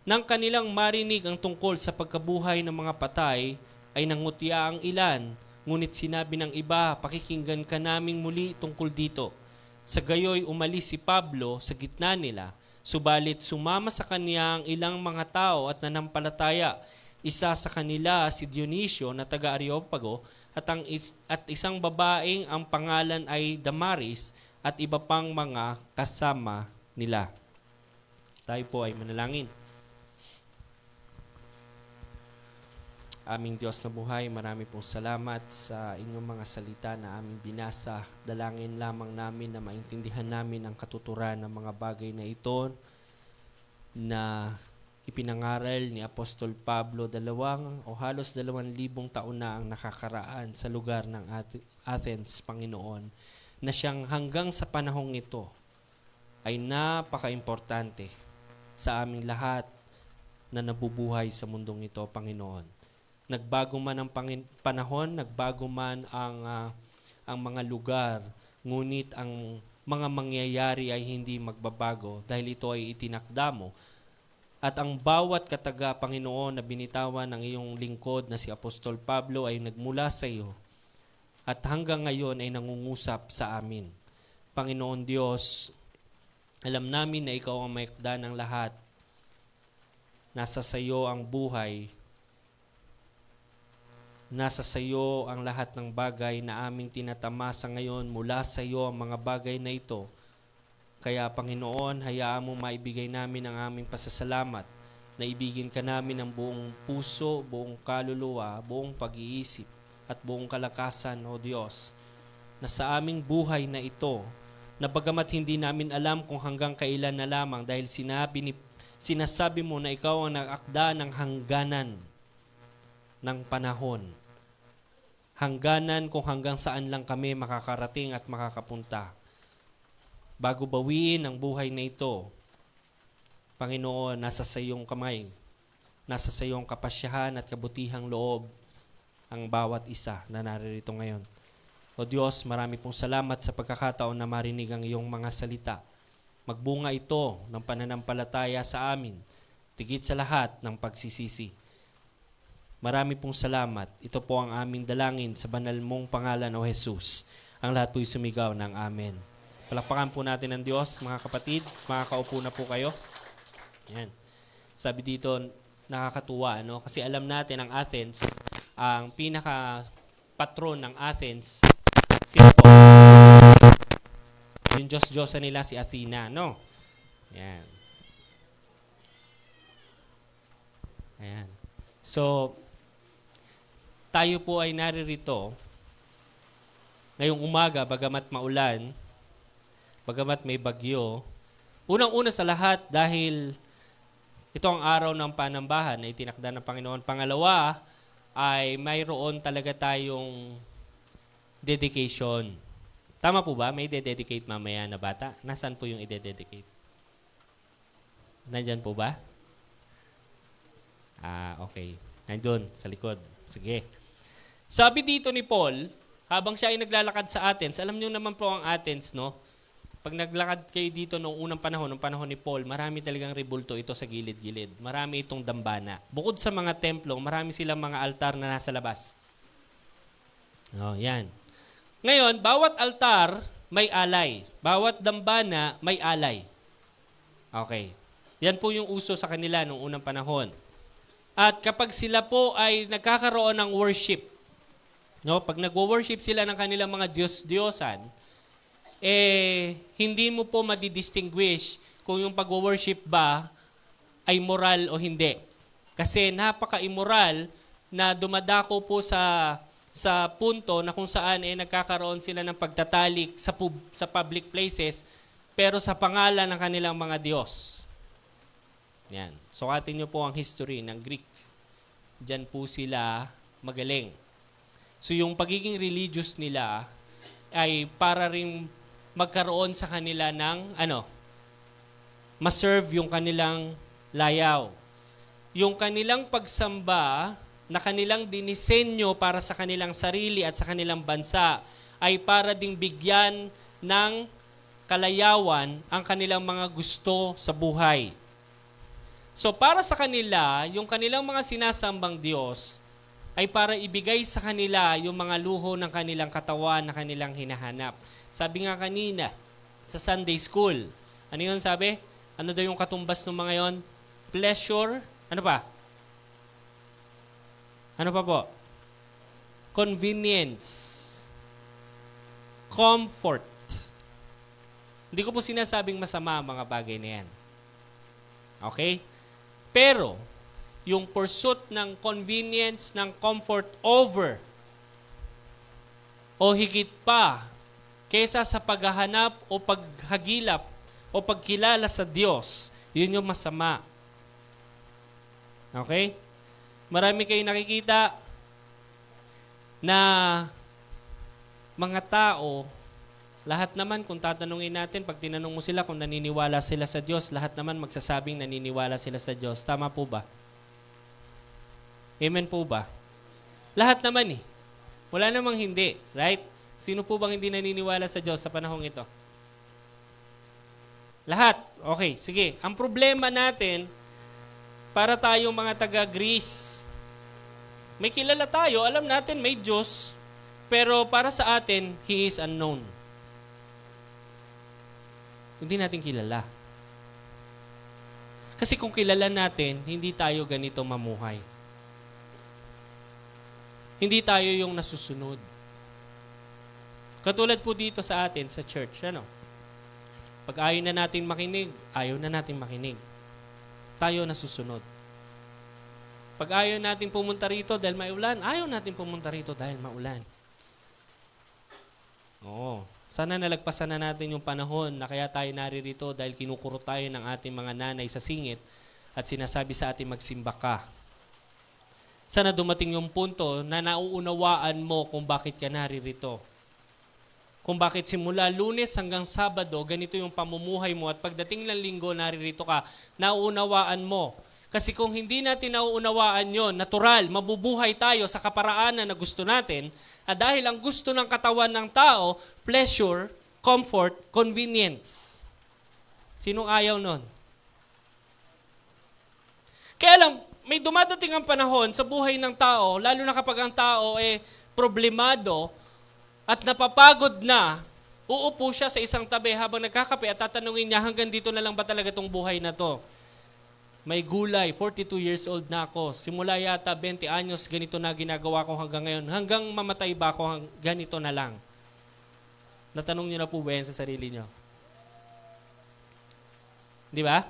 Nang kanilang marinig ang tungkol sa pagkabuhay ng mga patay, ay nangutya ang ilan, ngunit sinabi ng iba, pakikinggan ka naming muli tungkol dito. Sa gayoy umalis si Pablo sa gitna nila, subalit sumama sa kanya ang ilang mga tao at nanampalataya. Isa sa kanila si Dionisio na taga-Areopago at isang babaeng ang pangalan ay Damaris at iba pang mga kasama nila. Tayo po ay manalangin. Aming Diyos na buhay, marami pong salamat sa inyong mga salita na aming binasa. Dalangin lamang namin na maintindihan namin ang katuturan ng mga bagay na ito na ipinangaral ni Apostol Pablo halos 2,000 taon na ang nakakaraan sa lugar ng Athens, Panginoon, na siyang hanggang sa panahong ito ay napaka-importante sa aming lahat na nabubuhay sa mundong ito, Panginoon. Nagbago man ang panahon, nagbago man ang mga lugar, ngunit ang mga mangyayari ay hindi magbabago dahil ito ay itinakda mo. At ang bawat kataga, Panginoon, na binitawan ng iyong lingkod na si Apostol Pablo ay nagmula sa iyo at hanggang ngayon ay nangungusap sa amin. Panginoon Diyos, alam namin na ikaw ang mayakda ng lahat. Nasa sa iyo ang buhay. Nasa sa iyo ang lahat ng bagay na aming tinatamasa ngayon. Mula sa iyo ang mga bagay na ito. Kaya Panginoon, hayaan mo maibigay namin ang aming pasasalamat. Naibigin ka namin ng buong puso, buong kaluluwa, buong pag-iisip at buong kalakasan, O Diyos, na sa aming buhay na ito, na bagamat hindi namin alam kung hanggang kailan na lamang dahil sinasabi mo na ikaw ang nag-akda ng hangganan ng panahon. Hangganan kung hanggang saan lang kami makakarating at makakapunta. Bago bawiin ang buhay na ito, Panginoon, nasa sa iyong kamay, nasa sa iyong kapasyahan at kabutihang loob ang bawat isa na naririto ngayon. O Diyos, marami pong salamat sa pagkakataon na marinig ang iyong mga salita. Magbunga ito ng pananampalataya sa amin, tigit sa lahat ng pagsisisi. Marami pong salamat. Ito po ang aming dalangin sa banal mong pangalan, O Jesus. Ang lahat po'y sumigaw ng Amen. Palakpakan po natin ang Diyos, mga kapatid. Makakaupo na po kayo. Yan. Sabi dito, nakakatuwa, no? Kasi alam natin ang Athens, ang pinaka-patron ng Athens, sino po? Yung Diyos-Diyosa nila si Athena, no? Yan. Ayan. So, tayo po ay naririto ngayong umaga, bagamat maulan, bagamat may bagyo. Unang-una sa lahat dahil ito ang araw ng panambahan na itinakda ng Panginoon. Pangalawa ay mayroon talaga tayong dedication. Tama po ba? May dededicate mamaya na bata? Nasaan po yung i-dedicate? Nandyan po ba? Okay. Nandun, sa likod. Sige. Sabi dito ni Paul, habang siya ay naglalakad sa Athens, alam niyo naman po ang Athens, no? Pag naglakad kayo dito noong unang panahon, noong panahon ni Paul, marami talagang rebulto ito sa gilid-gilid. Marami itong dambana. Bukod sa mga templo, marami silang mga altar na nasa labas. Yan. Ngayon, bawat altar may alay. Bawat dambana may alay. Okay. Yan po yung uso sa kanila noong unang panahon. At kapag sila po ay nagkakaroon ng worship, no, pag nagwo-worship sila ng kanilang mga Diyos-Diyosan, hindi mo po madidistinguish kung yung pag-worship ba ay moral o hindi. Kasi napaka-immoral na dumadako po sa punto na kung saan nagkakaroon sila ng pagtatalik sa public places pero sa pangalan ng kanilang mga Diyos. Yan. Sukatin niyo po ang history ng Greek. Diyan po sila magaling. So yung pagiging religious nila ay para rin magkaroon sa kanila ng ma-serve yung kanilang layaw. Yung kanilang pagsamba na kanilang dinisenyo para sa kanilang sarili at sa kanilang bansa ay para ding bigyan ng kalayawan ang kanilang mga gusto sa buhay. So para sa kanila, yung kanilang mga sinasambang Diyos ay para ibigay sa kanila yung mga luho ng kanilang katawan na kanilang hinahanap. Sabi nga kanina, sa Sunday School, ano yun sabi? Ano daw yung katumbas ng mga yon? Pleasure, ano pa? Ano pa po? Convenience. Comfort. Hindi ko po sinasabing masama ang mga bagay na yan. Okay? Pero, yung pursuit ng convenience, ng comfort over o higit pa kaysa sa paghahanap o paghagilap o pagkilala sa Diyos, yun yung masama. Okay? Marami kayong nakikita na mga tao, lahat naman kung tatanungin natin, pag tinanong mo sila kung naniniwala sila sa Diyos, lahat naman magsasabing naniniwala sila sa Diyos. Tama po ba? Amen po ba? Lahat naman eh. Wala namang hindi. Right? Sino po bang hindi naniniwala sa Diyos sa panahong ito? Lahat. Okay, sige. Ang problema natin, para tayong mga taga-Greece, may kilala tayo, alam natin may Diyos, pero para sa atin, He is unknown. Hindi natin kilala. Kasi kung kilala natin, hindi tayo ganito mamuhay. Hindi tayo yung nasusunod. Katulad po dito sa atin, sa church, pag ayaw na natin makinig, ayaw na natin makinig. Tayo nasusunod. Pag ayaw natin pumunta rito dahil maulan, ayaw natin pumunta rito dahil maulan. Oo. Sana nalagpasan na natin yung panahon na kaya tayo naririto dahil kinukuro tayo ng ating mga nanay sa singit at sinasabi sa ating magsimba ka. Sana dumating yung punto na nauunawaan mo kung bakit ka naririto. Kung bakit simula Lunes hanggang Sabado, ganito yung pamumuhay mo at pagdating ng Linggo naririto ka, nauunawaan mo.
Kasi kung hindi natin nauunawaan yon, natural, mabubuhay tayo sa kaparaanan na gusto natin, at dahil ang gusto ng katawan ng tao, pleasure, comfort, convenience. Sinong ayaw nun? Kaya lang, may dumadating ang panahon sa buhay ng tao, lalo na kapag ang tao problemado at napapagod na, uupo siya sa isang tabi habang nagkakape at tatanungin niya, hanggang dito na lang ba talaga itong buhay na to? May gulay, 42 years old na ako. Simula yata 20 anyos, ganito na ginagawa ko hanggang ngayon. Hanggang mamatay ba ako, ganito na lang. Natanong niyo na po ba yan sa sarili niyo? Di ba?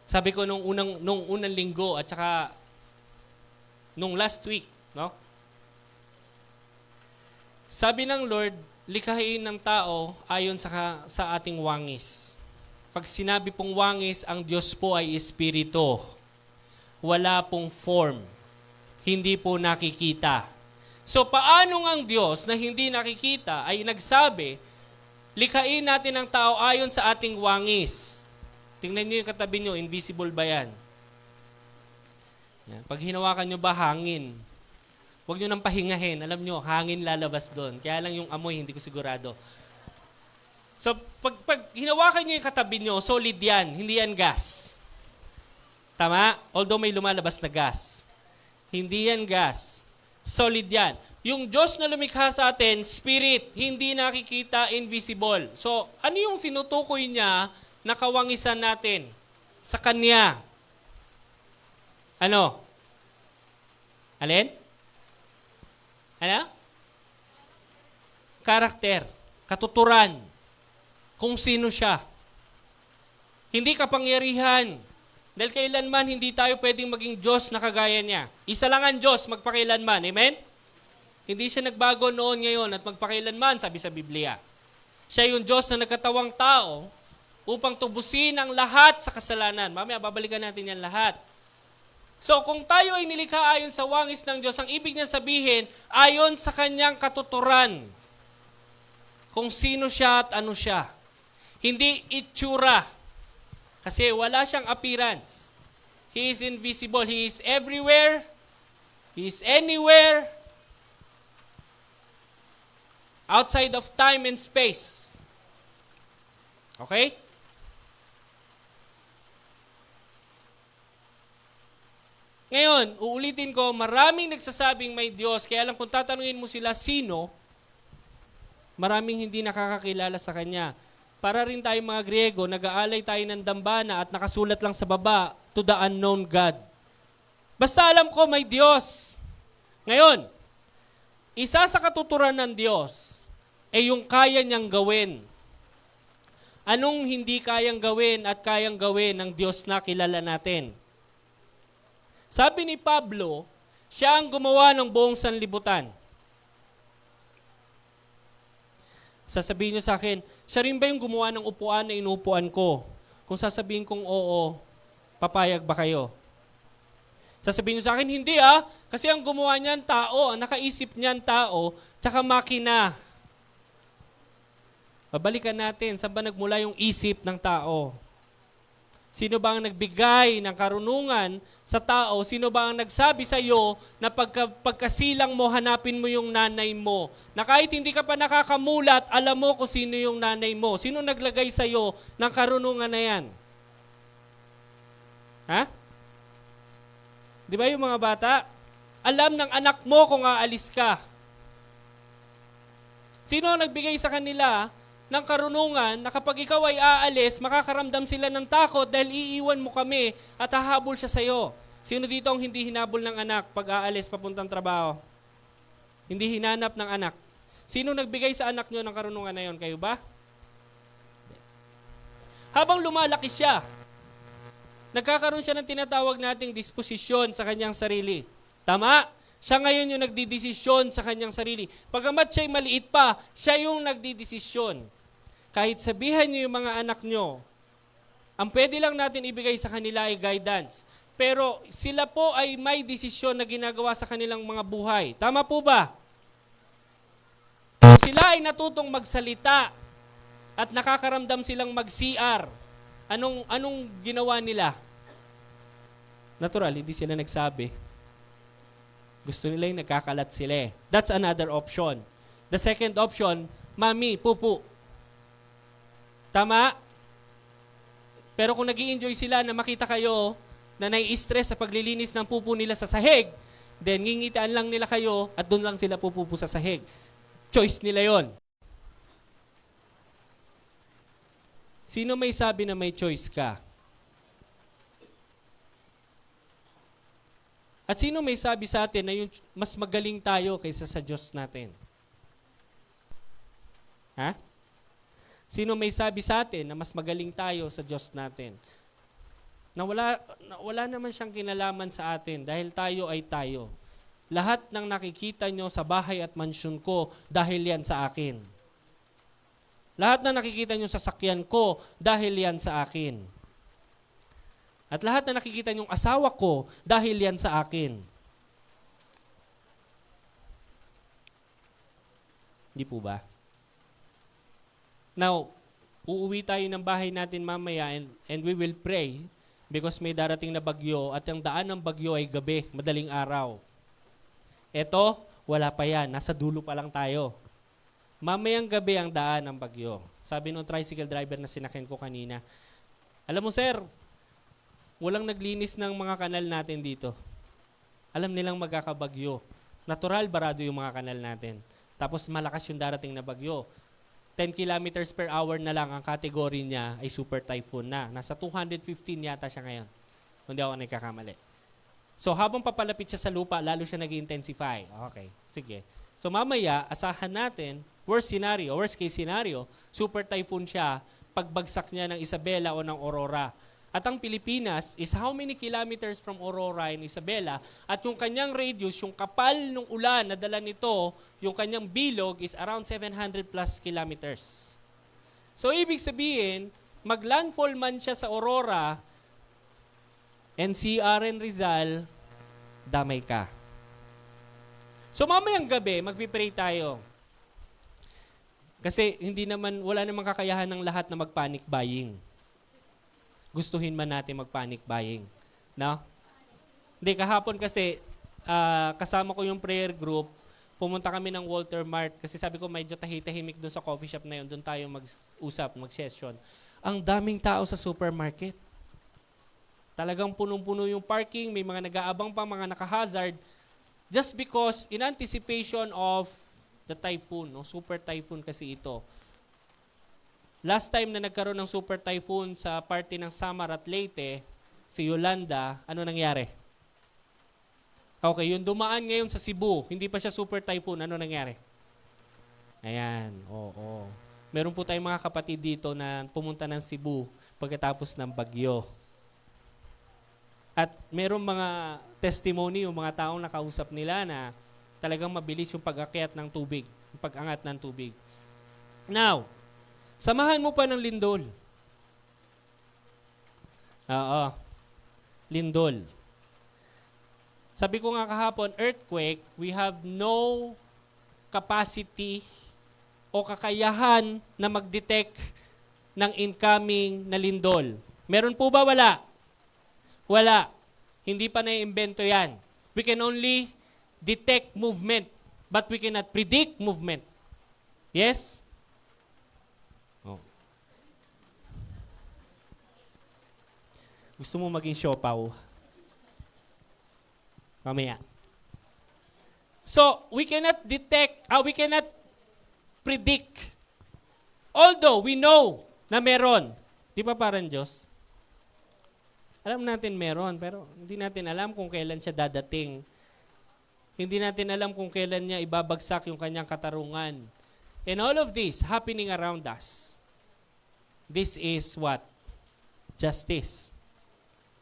Sabi ko nung unang linggo at saka nung last week, no? Sabi ng Lord, likhain ng tao ayon sa ating wangis. Pag sinabi pong wangis, ang Diyos po ay espiritu. Wala pong form. Hindi po nakikita. So paano ang Diyos na hindi nakikita ay nagsabi, likhain natin ang tao ayon sa ating wangis. Tingnan niyo yung katabi niyo, invisible ba yan? Yan. Pag hinawakan niyo ba, hangin. Huwag niyo nang pahingahin. Alam niyo, hangin lalabas doon. Kaya lang yung amoy, hindi ko sigurado. So, pag hinawakan niyo yung katabi niyo, solid yan. Hindi yan gas. Tama? Although may lumalabas na gas. Hindi yan gas. Solid yan. Yung Diyos na lumikha sa atin, spirit, hindi nakikita, invisible. So, ano yung sinutukoy niya na kawangisan natin sa Kanya? Ano? Alin? Ano? Karakter. Katuturan. Kung sino siya. Hindi kapangyarihan. Dahil kailanman hindi tayo pwedeng maging Diyos na kagaya niya. Isa lang ang Diyos, magpakailanman. Amen? Hindi siya nagbago noon, ngayon, at magpakailanman, sabi sa Biblia. Siya yung Diyos na nagkatawang tao upang tubusin ang lahat sa kasalanan. Mamaya, babalikan natin yan lahat. So, kung tayo ay nilikha ayon sa wangis ng Diyos, ang ibig niya sabihin, ayon sa kanyang katuturan. Kung sino siya at ano siya. Hindi itsura. Kasi wala siyang appearance. He is invisible. He is everywhere. He is anywhere. Outside of time and space. Okay? Ngayon, uulitin ko, maraming nagsasabing may Diyos, kaya lang kung tatanungin mo sila sino, maraming hindi nakakakilala sa Kanya. Para rin tayo mga Griego, nag-aalay tayo ng dambana at nakasulat lang sa baba, to the unknown God. Basta alam ko may Diyos. Ngayon, isa sa katuturan ng Diyos ay yung kaya niyang gawin. Anong hindi kayang gawin at kayang gawin ng Diyos na kilala natin? Sabi ni Pablo, siya ang gumawa ng buong sanlibutan. Sasabihin niyo sa akin, siya rin ba yung gumawa ng upuan na inuupuan ko? Kung sasabihin kong oo, papayag ba kayo? Sasabihin niyo sa akin, hindi kasi ang gumawa niyan tao, ang nakaisip niyan tao, tsaka makina. Babalikan natin, saan ba nagmula yung isip ng tao? Sino ba ang nagbigay ng karunungan sa tao? Sino ba ang nagsabi sa iyo na pagkasilang mo, hanapin mo yung nanay mo? Na kahit hindi ka pa nakakamulat, alam mo kung sino yung nanay mo. Sino naglagay sa iyo ng karunungan na yan? Ha? Di ba yung mga bata? Alam ng anak mo kung aalis ka. Sino ang nagbigay sa kanila ng karunungan na kapag ikaw ay aalis, makakaramdam sila ng takot dahil iiwan mo kami at hahabol siya sa iyo. Sino dito ang hindi hinabol ng anak pag aalis papuntang trabaho? Hindi hinanap ng anak. Sino nagbigay sa anak nyo ng karunungan na yon? Kayo ba? Habang lumalaki siya, nagkakaroon siya ng tinatawag nating disposisyon sa kanyang sarili. Tama? Siya ngayon yung nagdidesisyon sa kanyang sarili. Pagamat siya'y maliit pa, siya yung nagdidesisyon. Kahit sabihan niyo yung mga anak nyo, ang pwede lang natin ibigay sa kanila ay guidance. Pero sila po ay may desisyon na ginagawa sa kanilang mga buhay. Tama po ba? Kung sila ay natutong magsalita at nakakaramdam silang mag-CR, anong ginawa nila? Natural, hindi sila nagsabi. Gusto nila yung nagkakalat sila eh. That's another option. The second option, mami, pupu. Tama? Pero kung nag-i-enjoy sila na makita kayo na nai-stress sa paglilinis ng pupu nila sa sahig, then ngingitaan lang nila kayo at doon lang sila pupupo sa sahig. Choice nila yon. Sino may sabi na may choice ka? At sino may sabi sa atin na yung mas magaling tayo kaysa sa Diyos natin? Ha? Sino may sabi sa atin na mas magaling tayo sa Diyos natin? Na wala naman siyang kinalaman sa atin dahil tayo ay tayo. Lahat ng nakikita nyo sa bahay at mansyon ko, dahil yan sa akin. Lahat ng nakikita nyo sa sakyan ko, dahil yan sa akin. At lahat na nakikita nyong asawa ko, dahil yan sa akin. Hindi po ba? Now, uuwi tayo ng bahay natin mamaya and we will pray because may darating na bagyo at ang daan ng bagyo ay gabi, madaling araw. Eto, wala pa yan. Nasa dulo pa lang tayo. Mamayang gabi ang daan ng bagyo. Sabi nung tricycle driver na sinakyan ko kanina, alam mo sir, walang naglinis ng mga kanal natin dito. Alam nilang magkakabagyo. Natural, barado yung mga kanal natin. Tapos malakas yung darating na bagyo. 10 kilometers per hour na lang ang kategory niya ay super typhoon na. Nasa 215 yata siya ngayon. Kung di ako nagkakamali. So habang papalapit siya sa lupa, lalo siya nag-intensify. Okay, sige. So mamaya, asahan natin, worst case scenario, super typhoon siya, pagbagsak niya ng Isabela o ng Aurora. At ang Pilipinas is how many kilometers from Aurora and Isabela, at yung kanyang radius, yung kapal ng ulan na dala nito, yung kanyang bilog is around 700 plus kilometers. So ibig sabihin, maglandfall man siya sa Aurora, NCR and Rizal, damay ka. So mamayang gabi, magpipray tayo. Kasi wala namang kakayahan ng lahat na mag-panic buying. Gustuhin man natin mag-panic buying. No? Hindi, kahapon kasi, kasama ko yung prayer group, pumunta kami ng Walter Mart kasi sabi ko medyo tahimik doon sa coffee shop na yun, doon tayo mag-usap, mag-session. Ang daming tao sa supermarket. Talagang punong-puno yung parking, may mga nag-aabang pa, mga naka-hazard, just because in anticipation of the typhoon, no? Super typhoon kasi ito. Last time na nagkaroon ng super typhoon sa party ng Samar at Leyte, si Yolanda, ano nangyari? Okay, yung dumaan ngayon sa Cebu, hindi pa siya super typhoon, ano nangyari? Ayan, oo. Meron po tayong mga kapatid dito na pumunta ng Cebu pagkatapos ng bagyo. At merong mga testimony, yung mga taong nakausap nila na talagang mabilis yung pag-akyat ng tubig, yung pag-angat ng tubig. Now, samahan mo pa ng lindol. Oo. Lindol. Sabi ko nga kahapon, earthquake, we have no capacity o kakayahan na mag-detect ng incoming na lindol. Meron po ba? Wala. Wala. Hindi pa na-imbento yan. We can only detect movement, but we cannot predict movement. Yes? Oh. Gusto mo maging siopaw? Mamaya. So, we cannot detect, we cannot predict. Although, we know na meron. Di ba parang Diyos? Alam natin meron, pero hindi natin alam kung kailan siya dadating. Hindi natin alam kung kailan niya ibabagsak yung kanyang katarungan. And all of this happening around us. This is what? Justice.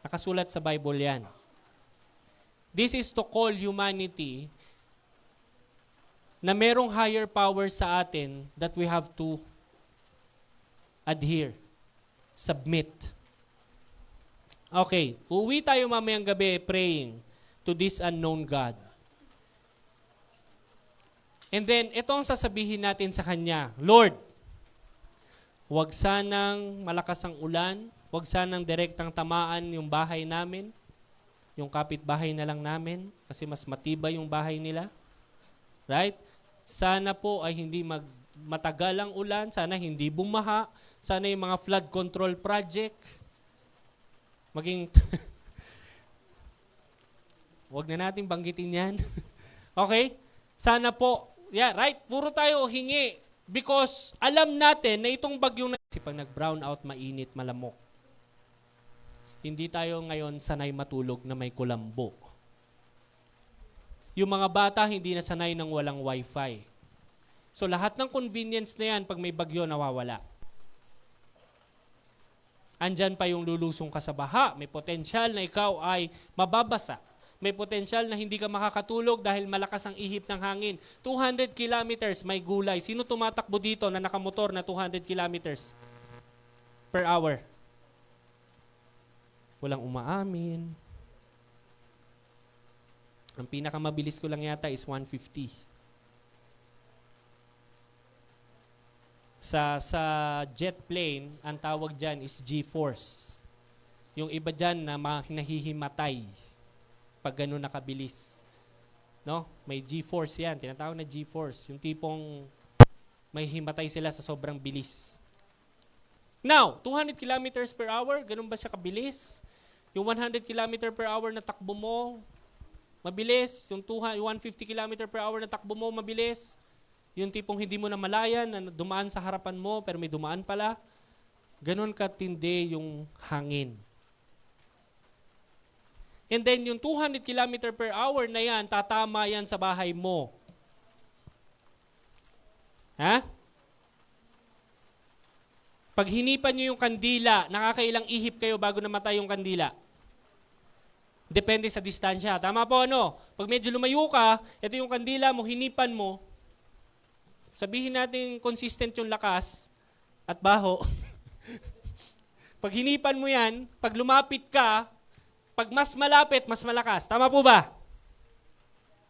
Nakasulat sa Bible yan. This is to call humanity na merong higher power sa atin that we have to adhere, submit. Okay, uuwi tayo mamayang gabi praying to this unknown God. And then, ito ang sasabihin natin sa Kanya, Lord, huwag sanang malakas ang ulan, huwag sanang direktang tamaan yung bahay namin, yung kapitbahay na lang namin kasi mas matibay yung bahay nila. Right? Sana po ay hindi matagal ang ulan, sana hindi bumaha, sana yung mga flood control project maging wag na natin banggitin yan. Okay? Sana po, yeah, right? Puro tayo hingi because alam natin na itong bagyong pag nag-brown out, mainit, malamok. Hindi tayo ngayon sanay matulog na may kulambo. Yung mga bata hindi na sanay ng walang wifi. So lahat ng convenience na yan pag may bagyo nawawala. Andyan pa yung lulusong ka sa baha. May potensyal na ikaw ay mababasa. May potensyal na hindi ka makakatulog dahil malakas ang ihip ng hangin. 200 kilometers may gulay. Sino tumatakbo dito na nakamotor na 200 kilometers per hour? Walang umaamin. Ang pinakamabilis ko lang yata is 150. Sa jet plane, ang tawag dyan is G-force. Yung iba dyan na nahihimatay pag gano'n nakabilis. No? May G-force yan. Tinatawag na G-force. Yung tipong may himatay sila sa sobrang bilis. Now, 200 kilometers per hour, ganun ba siya kabilis? Yung 100 kilometer per hour na takbo mo, mabilis. Yung 150 kilometer per hour na takbo mo, mabilis. Yung tipong hindi mo na malayan, na dumaan sa harapan mo, pero may dumaan pala. Ganon katindi yung hangin. And then yung 200 km per hour na yan, tatama yan sa bahay mo. Ha? Pag hinipan nyo yung kandila, nakakailang ihip kayo bago namatay yung kandila? Depende sa distansya. Tama po, ano? Pag medyo lumayo ka, ito yung kandila mo, hinipan mo, sabihin natin consistent yung lakas at baho. Pag hinipan mo yan, pag lumapit ka, pag mas malapit, mas malakas. Tama po ba?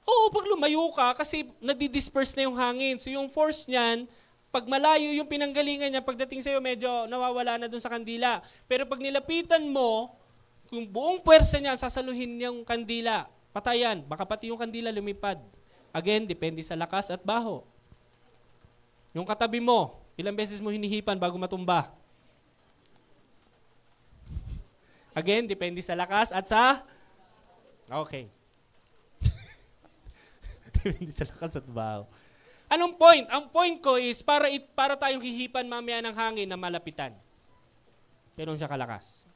Oo, pag lumayo ka, kasi nadidisperse na yung hangin. So yung force niyan, pag malayo yung pinanggalingan niya, pagdating sa'yo, medyo nawawala na dun sa kandila. Pero pag nilapitan mo, kung buong puwersa niya, sasaluhin yung kandila. Patayan. Baka pati yung kandila lumipad. Again, depende sa lakas at baho. Yung katabi mo, ilang beses mo hinihipan bago matumba? Again, depende sa lakas at sa... Okay. Depende sa lakas at baho. Anong point? Ang point ko is para tayong hihipan mamaya ng hangin na malapitan. Ganun siya kalakas.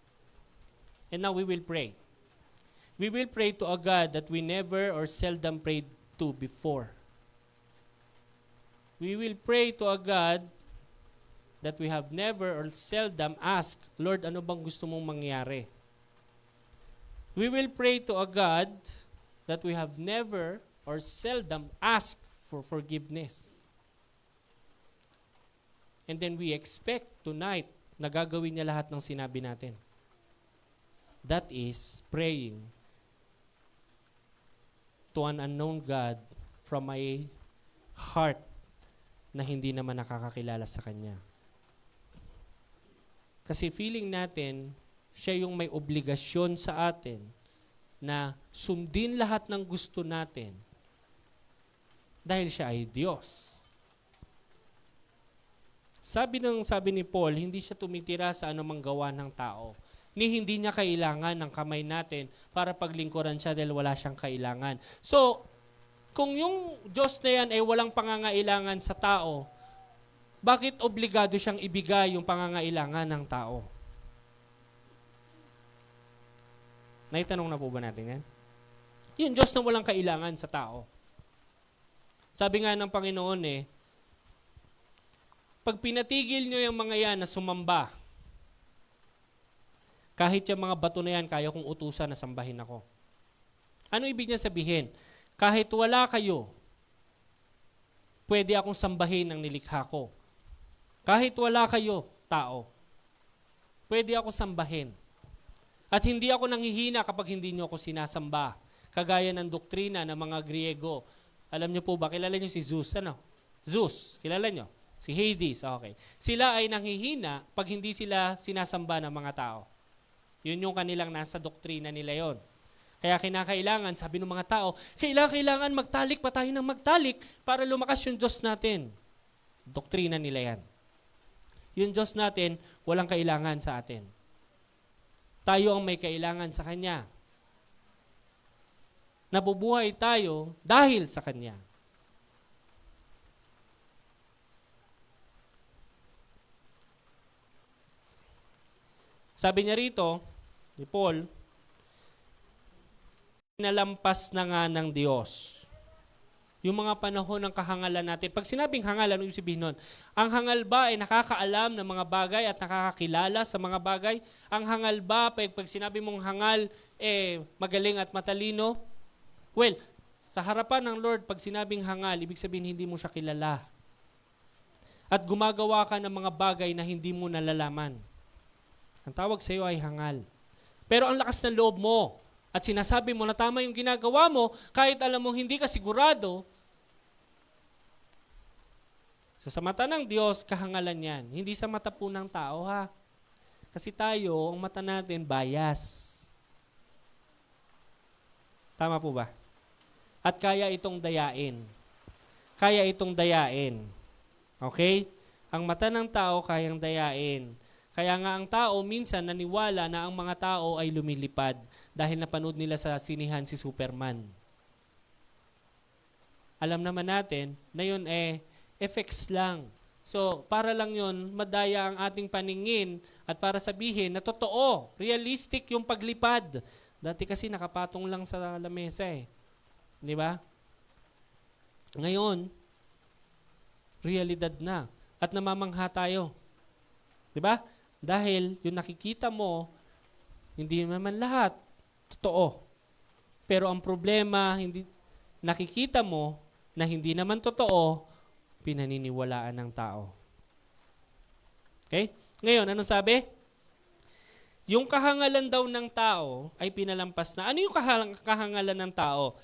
And now we will pray. We will pray to a God that we never or seldom prayed to before. We will pray to a God that we have never or seldom asked, Lord, ano bang gusto mong mangyari? We will pray to a God that we have never or seldom asked for forgiveness. And then we expect tonight na gagawin niya lahat ng sinabi natin. That is praying to an unknown God from a heart na hindi naman nakakakilala sa Kanya. Kasi feeling natin, siya yung may obligasyon sa atin na sundin lahat ng gusto natin dahil siya ay Diyos. Sabi ni Paul, hindi siya tumitira sa anumang gawa ng tao. Ni hindi niya kailangan ng kamay natin para paglingkuran siya dahil wala siyang kailangan. So, kung yung Diyos na yan ay walang pangangailangan sa tao, bakit obligado siyang ibigay yung pangangailangan ng tao? Naitanong na po ba natin yan? Yung Diyos na walang kailangan sa tao. Sabi nga ng Panginoon pag pinatigil nyo yung mga yan na sumamba, kahit yung mga bato na yan, kaya kong utusan na sambahin ako. Ano ibig niya sabihin? Kahit wala kayo, pwede akong sambahin ang nilikha ko. Kahit wala kayo, tao, pwede ako sambahin. At hindi ako nanghihina kapag hindi niyo ako sinasamba. Kagaya ng doktrina ng mga Griego. Alam niyo po ba, kilala niyo si Zeus, ano? Zeus, kilala niyo? Si Hades, okay. Sila ay nanghihina pag hindi sila sinasamba ng mga tao. Yun yung kanilang nasa doktrina nila yon. Kaya kinakailangan, sabi ng mga tao, kailangan magtalik pa tayo ng magtalik para lumakas yung Diyos natin. Doktrina nila yan. Yung Diyos natin, walang kailangan sa atin. Tayo ang may kailangan sa Kanya. Nabubuhay tayo dahil sa Kanya. Sabi niya rito, ni Paul, nalampas na nga ng Diyos. Yung mga panahon ng kahangalan natin. Pag sinabing hangal, ano ibig sabihin nun? Ang hangal ba ay nakakaalam ng mga bagay at nakakakilala sa mga bagay? Ang hangal ba, pag sinabi mong hangal, magaling at matalino? Well, sa harapan ng Lord, pag sinabing hangal, ibig sabihin hindi mo siya kilala. At gumagawa ka ng mga bagay na hindi mo nalalaman. Ang tawag sa iyo ay hangal. Pero ang lakas ng loob mo, at sinasabi mo na tama yung ginagawa mo, kahit alam mo hindi ka sigurado, so sa mata ng Diyos, kahangalan yan. Hindi sa mata po ng tao, ha? Kasi tayo, ang mata natin, bias. Tama po ba? At kaya itong dayain. Kaya itong dayain. Okay? Ang mata ng tao, kayang dayain. Kaya nga ang tao minsan naniwala na ang mga tao ay lumilipad dahil napanood nila sa sinihan si Superman. Alam naman natin na yun effects lang. So, para lang yun, madaya ang ating paningin at para sabihin na totoo, realistic yung paglipad. Dati kasi nakapatong lang sa lamesa Di ba? Ngayon, realidad na. At namamangha tayo. Di ba? Dahil yung nakikita mo, hindi naman lahat totoo. Pero ang problema, hindi nakikita mo na hindi naman totoo, pinaniniwalaan ng tao. Okay? Ngayon, anong sabi? Yung kahangalan daw ng tao ay pinalampas na. Ano yung kahangalan ng tao?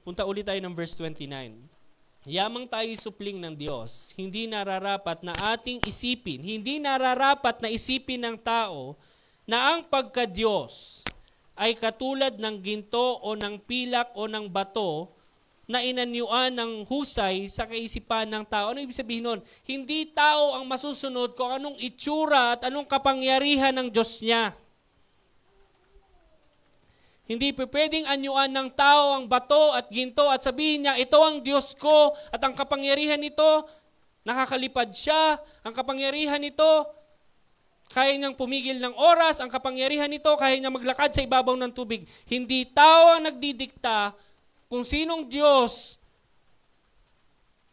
Punta ulit tayo ng verse 29. Yamang tayo supling ng Diyos, hindi nararapat na ating isipin, hindi nararapat na isipin ng tao na ang pagka-Diyos ay katulad ng ginto o ng pilak o ng bato na inanyuan ng husay sa kaisipan ng tao. Ano ibig sabihin nun? Hindi tao ang masusunod kung anong itsura at anong kapangyarihan ng Diyos niya. Hindi pwedeng anyuan ng tao ang bato at ginto at sabihin niya, ito ang Diyos ko at ang kapangyarihan nito, nakakalipad siya, ang kapangyarihan nito, kaya niyang pumigil ng oras, ang kapangyarihan nito, kaya niyang maglakad sa ibabaw ng tubig. Hindi tao ang nagdidikta kung sinong Diyos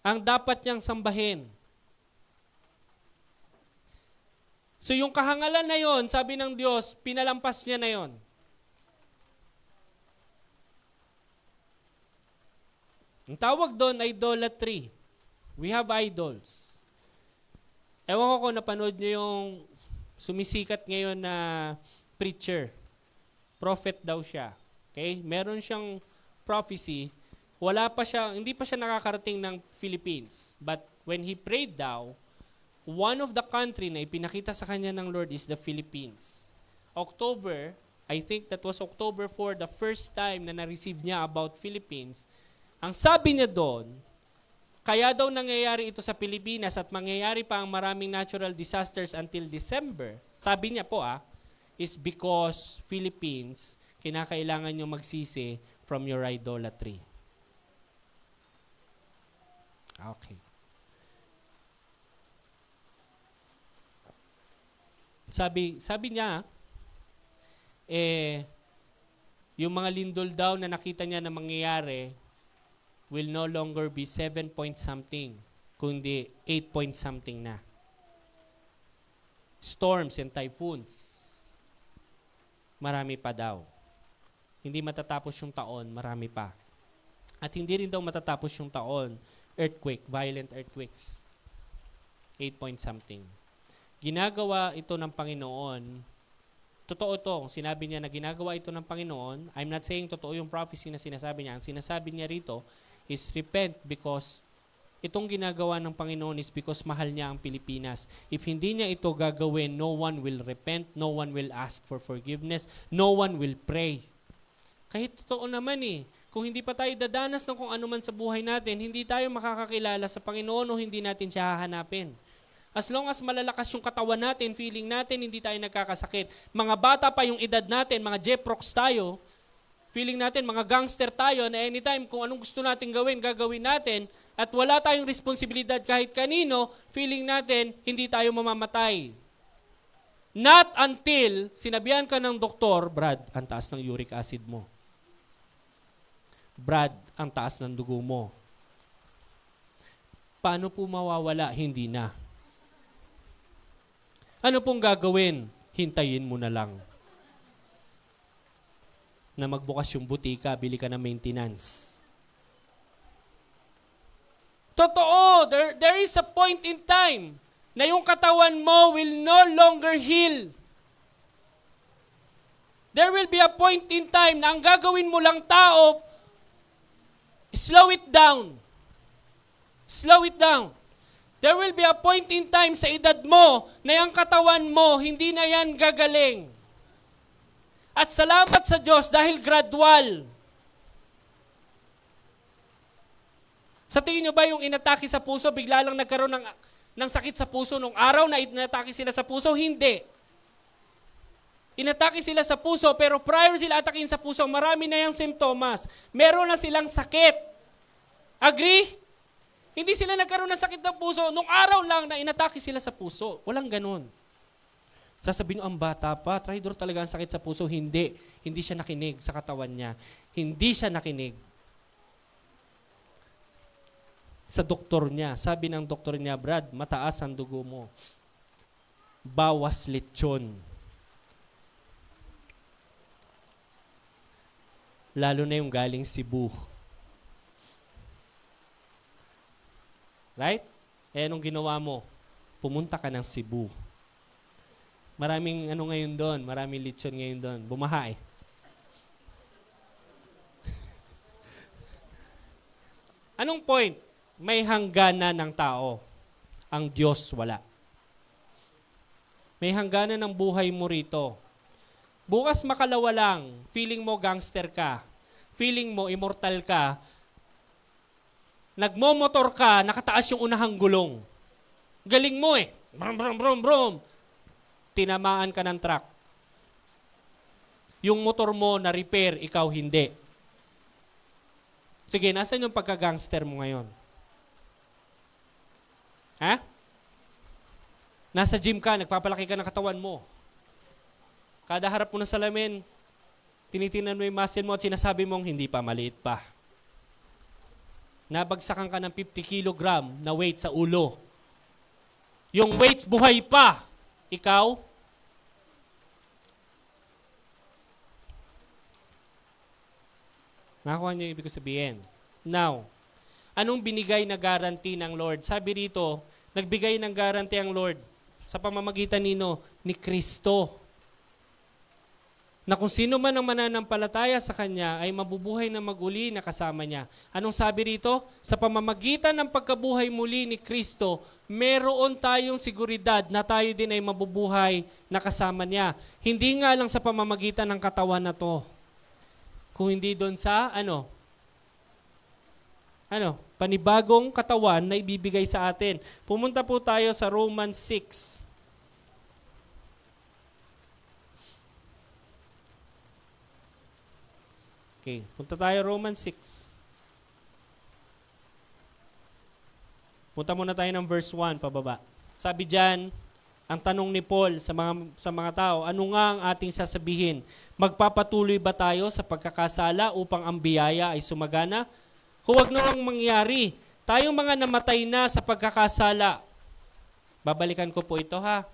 ang dapat niyang sambahin. So yung kahangalan na yon, sabi ng Diyos, pinalampas niya na yon. Ang tawag doon ay idolatry. We have idols. Ewan ko kung napanood niyo yung sumisikat ngayon na preacher. Prophet daw siya. Okay? Meron siyang prophecy. Hindi pa siya nakakarating ng Philippines. But when he prayed daw, one of the country na ipinakita sa kanya ng Lord is the Philippines. I think that was October 4, the first time na na-receive niya about Philippines. Ang sabi niya doon, kaya daw nangyayari ito sa Pilipinas at mangyayari pa ang maraming natural disasters until December, sabi niya po is because Philippines, kinakailangan nyo magsisi from your idolatry. Okay. Sabi niya, yung mga lindol daw na nakita niya na mangyayari, will no longer be 7 point something, kundi 8 point something na. Storms and typhoons, marami pa daw. Hindi matatapos yung taon, marami pa. At hindi rin daw matatapos yung taon, violent earthquakes. 8 point something. Ginagawa ito ng Panginoon. Totoo ito. Sinabi niya na ginagawa ito ng Panginoon. I'm not saying totoo yung prophecy na sinasabi niya. Ang sinasabi niya rito is repent because itong ginagawa ng Panginoon is because mahal niya ang Pilipinas. If hindi niya ito gagawin, no one will repent, no one will ask for forgiveness, no one will pray. Kahit totoo naman kung hindi pa tayo dadanas ng kung ano man sa buhay natin, hindi tayo makakakilala sa Panginoon o hindi natin siya hahanapin. As long as malalakas yung katawan natin, feeling natin, hindi tayo nagkakasakit. Mga bata pa yung edad natin, mga Jeprox tayo, feeling natin, mga gangster tayo na anytime kung anong gusto natin gawin, gagawin natin, at wala tayong responsibilidad kahit kanino, feeling natin, hindi tayo mamamatay. Not until sinabihan ka ng doktor, Brad, ang taas ng uric acid mo. Brad, ang taas ng dugo mo. Paano po mawawala? Hindi na. Ano pong gagawin? Hintayin mo na lang. Na magbukas yung butika, bili ka ng maintenance. Totoo, there is a point in time na yung katawan mo will no longer heal. There will be a point in time na ang gagawin mo lang tao, slow it down. Slow it down. There will be a point in time sa edad mo na yung katawan mo, hindi na yan gagaling. At salamat sa Diyos dahil gradual. Sa tingin nyo ba yung inatake sa puso, bigla lang nagkaroon ng sakit sa puso nung araw na inatake sila sa puso? Hindi. Inatake sila sa puso, pero prior sila atakin sa puso, marami na yung simptomas. Meron na silang sakit. Agree? Hindi sila nagkaroon ng sakit ng puso nung araw lang na inatake sila sa puso. Walang ganun. Sasabihin nyo, ang bata pa, traidor talaga ang sakit sa puso. Hindi. Hindi siya nakinig sa katawan niya. Hindi siya nakinig sa doktor niya. Sabi ng doktor niya, Brad, mataas ang dugo mo. Bawas lechon. Lalo na yung galing Cebu. Right? Eh, anong ginawa mo? Pumunta ka ng Cebu. Maraming ano ngayon doon, maraming lechon ngayon doon. Bumaha eh. Anong point? May hangganan ng tao. Ang Diyos wala. May hangganan ng buhay mo rito. Bukas makalawa lang, feeling mo gangster ka. Feeling mo immortal ka. Nagmomotor ka, nakataas yung unahang gulong. Galing mo eh. Brum, brum, brum, brum. Tinamaan ka ng truck. Yung motor mo na-repair, ikaw hindi. Sige, nasan yung pagka-gangster mo ngayon? Ha? Nasa gym ka, nagpapalaki ka ng katawan mo. Kada harap mo ng salamin, tinitingnan mo yung muscle mo at sinasabi mong hindi pa, maliit pa. Nabagsakan ka ng 50 kilogram na weight sa ulo. Yung weights buhay pa. Ikaw? Nakuha niyo yung ibig ko sabihin. Now, anong binigay na guarantee ng Lord? Sabi rito, nagbigay ng guarantee ang Lord sa pamamagitan ni Kristo. Na kung sino man ang mananampalataya sa Kanya ay mabubuhay na maguli na kasama Niya. Anong sabi rito? Sa pamamagitan ng pagkabuhay muli ni Kristo, meron tayong seguridad na tayo din ay mabubuhay na kasama Niya. Hindi nga lang sa pamamagitan ng katawan na to, kung hindi doon sa panibagong katawan na ibibigay sa atin. Pumunta po tayo sa Romans 6. Okay, punta tayo Romans 6. Punta muna tayo ng verse 1 pababa. Sabi diyan, ang tanong ni Paul sa mga tao, ano nga ang ating sasabihin? Magpapatuloy ba tayo sa pagkakasala upang ang biyaya ay sumagana? Huwag nawang mangyari. Tayong mga namatay na sa pagkakasala. Babalikan ko po ito ha.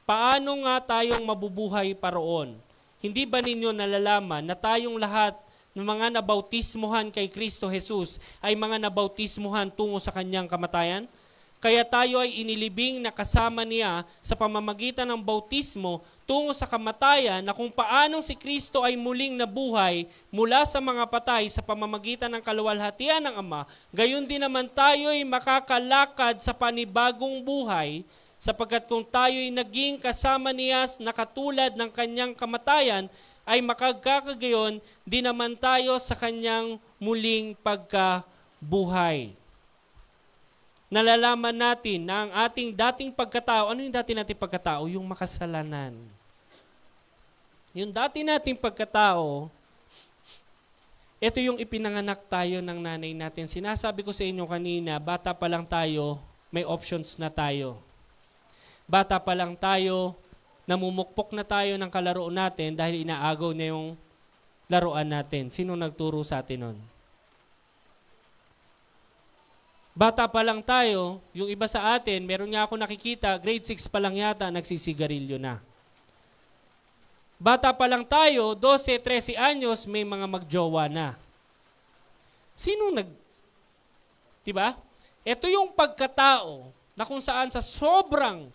Paano nga tayong mabubuhay paroon? Hindi ba ninyo nalalaman na tayong lahat ng mga nabautismuhan kay Kristo Jesus ay mga nabautismuhan tungo sa kanyang kamatayan? Kaya tayo ay inilibing na kasama niya sa pamamagitan ng bautismo tungo sa kamatayan na kung paanong si Kristo ay muling nabuhay mula sa mga patay sa pamamagitan ng kaluwalhatian ng Ama, gayon din naman tayo ay makakalakad sa panibagong buhay sapagkat kung tayo ay naging kasama niya na katulad ng kanyang kamatayan, ay makagkakagayon din naman tayo sa kanyang muling pagkabuhay. Nalalaman natin na ang ating dating pagkatao, ano yung dati nating pagkatao? Yung makasalanan. Yung dati nating pagkatao, ito yung ipinanganak tayo ng nanay natin. Sinasabi ko sa inyo kanina, bata pa lang tayo, may options na tayo. Bata pa lang tayo, namumukpok na tayo ng kalaro natin dahil inaagaw na yung laruan natin. Sino nagturo sa atin nun? Bata pa lang tayo, yung iba sa atin, meron nga ako nakikita, grade 6 pa lang yata, nagsisigarilyo na. Bata pa lang tayo, 12, 13 anyos, may mga magjowa na. Diba? Ito yung pagkatao na kung saan sa sobrang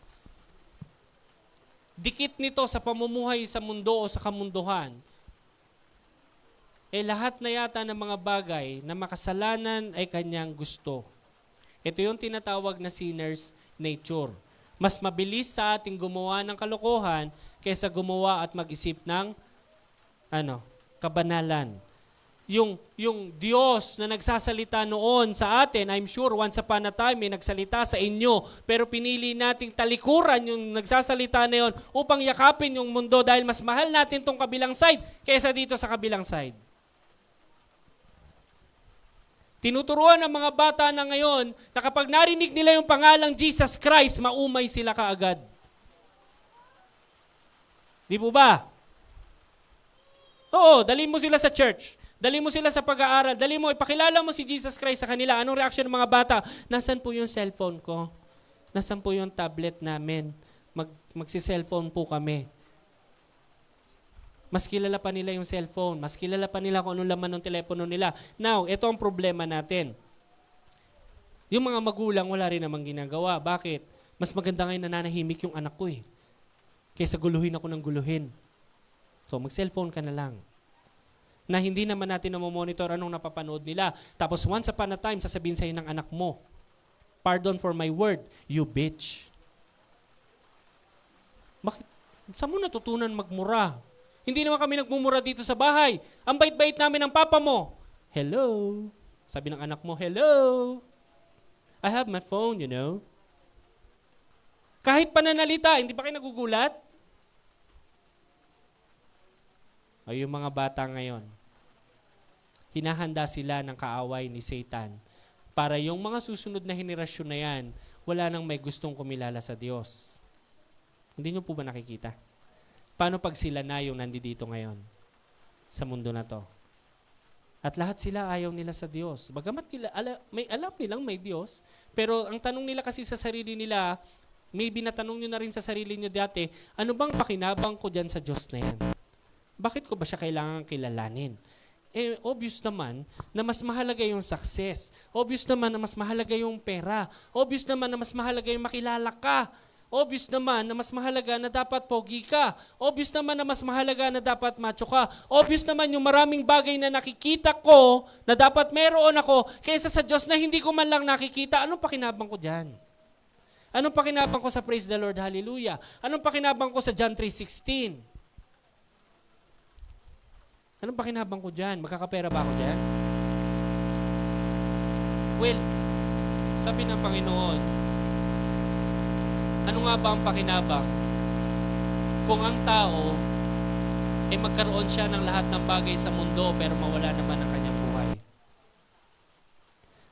dikit nito sa pamumuhay sa mundo o sa kamunduhan, lahat na yata ng mga bagay na makasalanan ay kanyang gusto. Ito yung tinatawag na sinner's nature. Mas mabilis sa ating gumawa ng kalokohan kaysa gumawa at mag-isip ng kabanalan. Yung Diyos na nagsasalita noon sa atin, I'm sure once upon a time may nagsalita sa inyo, pero pinili nating talikuran yung nagsasalita na yun upang yakapin yung mundo dahil mas mahal natin tong kabilang side kaysa dito sa kabilang side. Tinuturuan ng mga bata na ngayon na kapag narinig nila yung pangalang Jesus Christ, maumay sila kaagad. Di po ba? Oo, dali mo sila sa church. Dali mo sila sa pag-aaral. Dali mo, ipakilala mo si Jesus Christ sa kanila. Anong reaction ng mga bata? Nasaan po yung cellphone ko? Nasaan po yung tablet namin? Magsi-cellphone po kami. Mas kilala pa nila yung cellphone. Mas kilala pa nila kung anong laman ng telepono nila. Now, ito ang problema natin. Yung mga magulang, wala rin namang ginagawa. Bakit? Mas maganda ngayon nananahimik yung anak ko kaysa guluhin ako ng guluhin. So, mag-cellphone ka na lang. Na hindi naman natin namomonitor anong napapanood nila. Tapos once upon a time, sasabihin sa'yo ng anak mo, pardon for my word, you bitch. Bakit? Saan mo natutunan magmura? Hindi naman kami nagmumura dito sa bahay. Ang bait-bait namin ng papa mo. Hello. Sabi ng anak mo, hello. I have my phone, you know. Kahit pananalita, hindi ba kayo nagugulat? Ay, yung mga bata ngayon, hinahanda sila ng kaaway ni Satan para yung mga susunod na henerasyon na yan, wala nang may gustong kumilala sa Diyos. Hindi nyo po ba nakikita? Paano pag sila na yung nandito ngayon sa mundo na to? At lahat sila ayaw nila sa Diyos. Bagamat may alam nilang may Diyos, pero ang tanong nila kasi sa sarili nila, maybe natanong nyo na rin sa sarili nyo dati, ano bang pakinabang ko dyan sa Diyos na yan? Bakit ko ba siya kailangan kilalanin? Obvious naman na mas mahalaga yung success. Obvious naman na mas mahalaga yung pera. Obvious naman na mas mahalaga yung makilala ka. Obvious naman na mas mahalaga na dapat pogi ka. Obvious naman na mas mahalaga na dapat macho ka. Obvious naman yung maraming bagay na nakikita ko na dapat meron ako kaysa sa Diyos na hindi ko man lang nakikita. Anong pakinabang ko dyan? Anong pakinabang ko sa Praise the Lord, Hallelujah? Anong pakinabang ko sa John 3:16? Anong pakinabang ko dyan? Magkakapera ba ako dyan? Well, sabi ng Panginoon, ano nga ba ang pakinabang? Kung ang tao ay magkaroon siya ng lahat ng bagay sa mundo pero mawala naman ang kanyang buhay.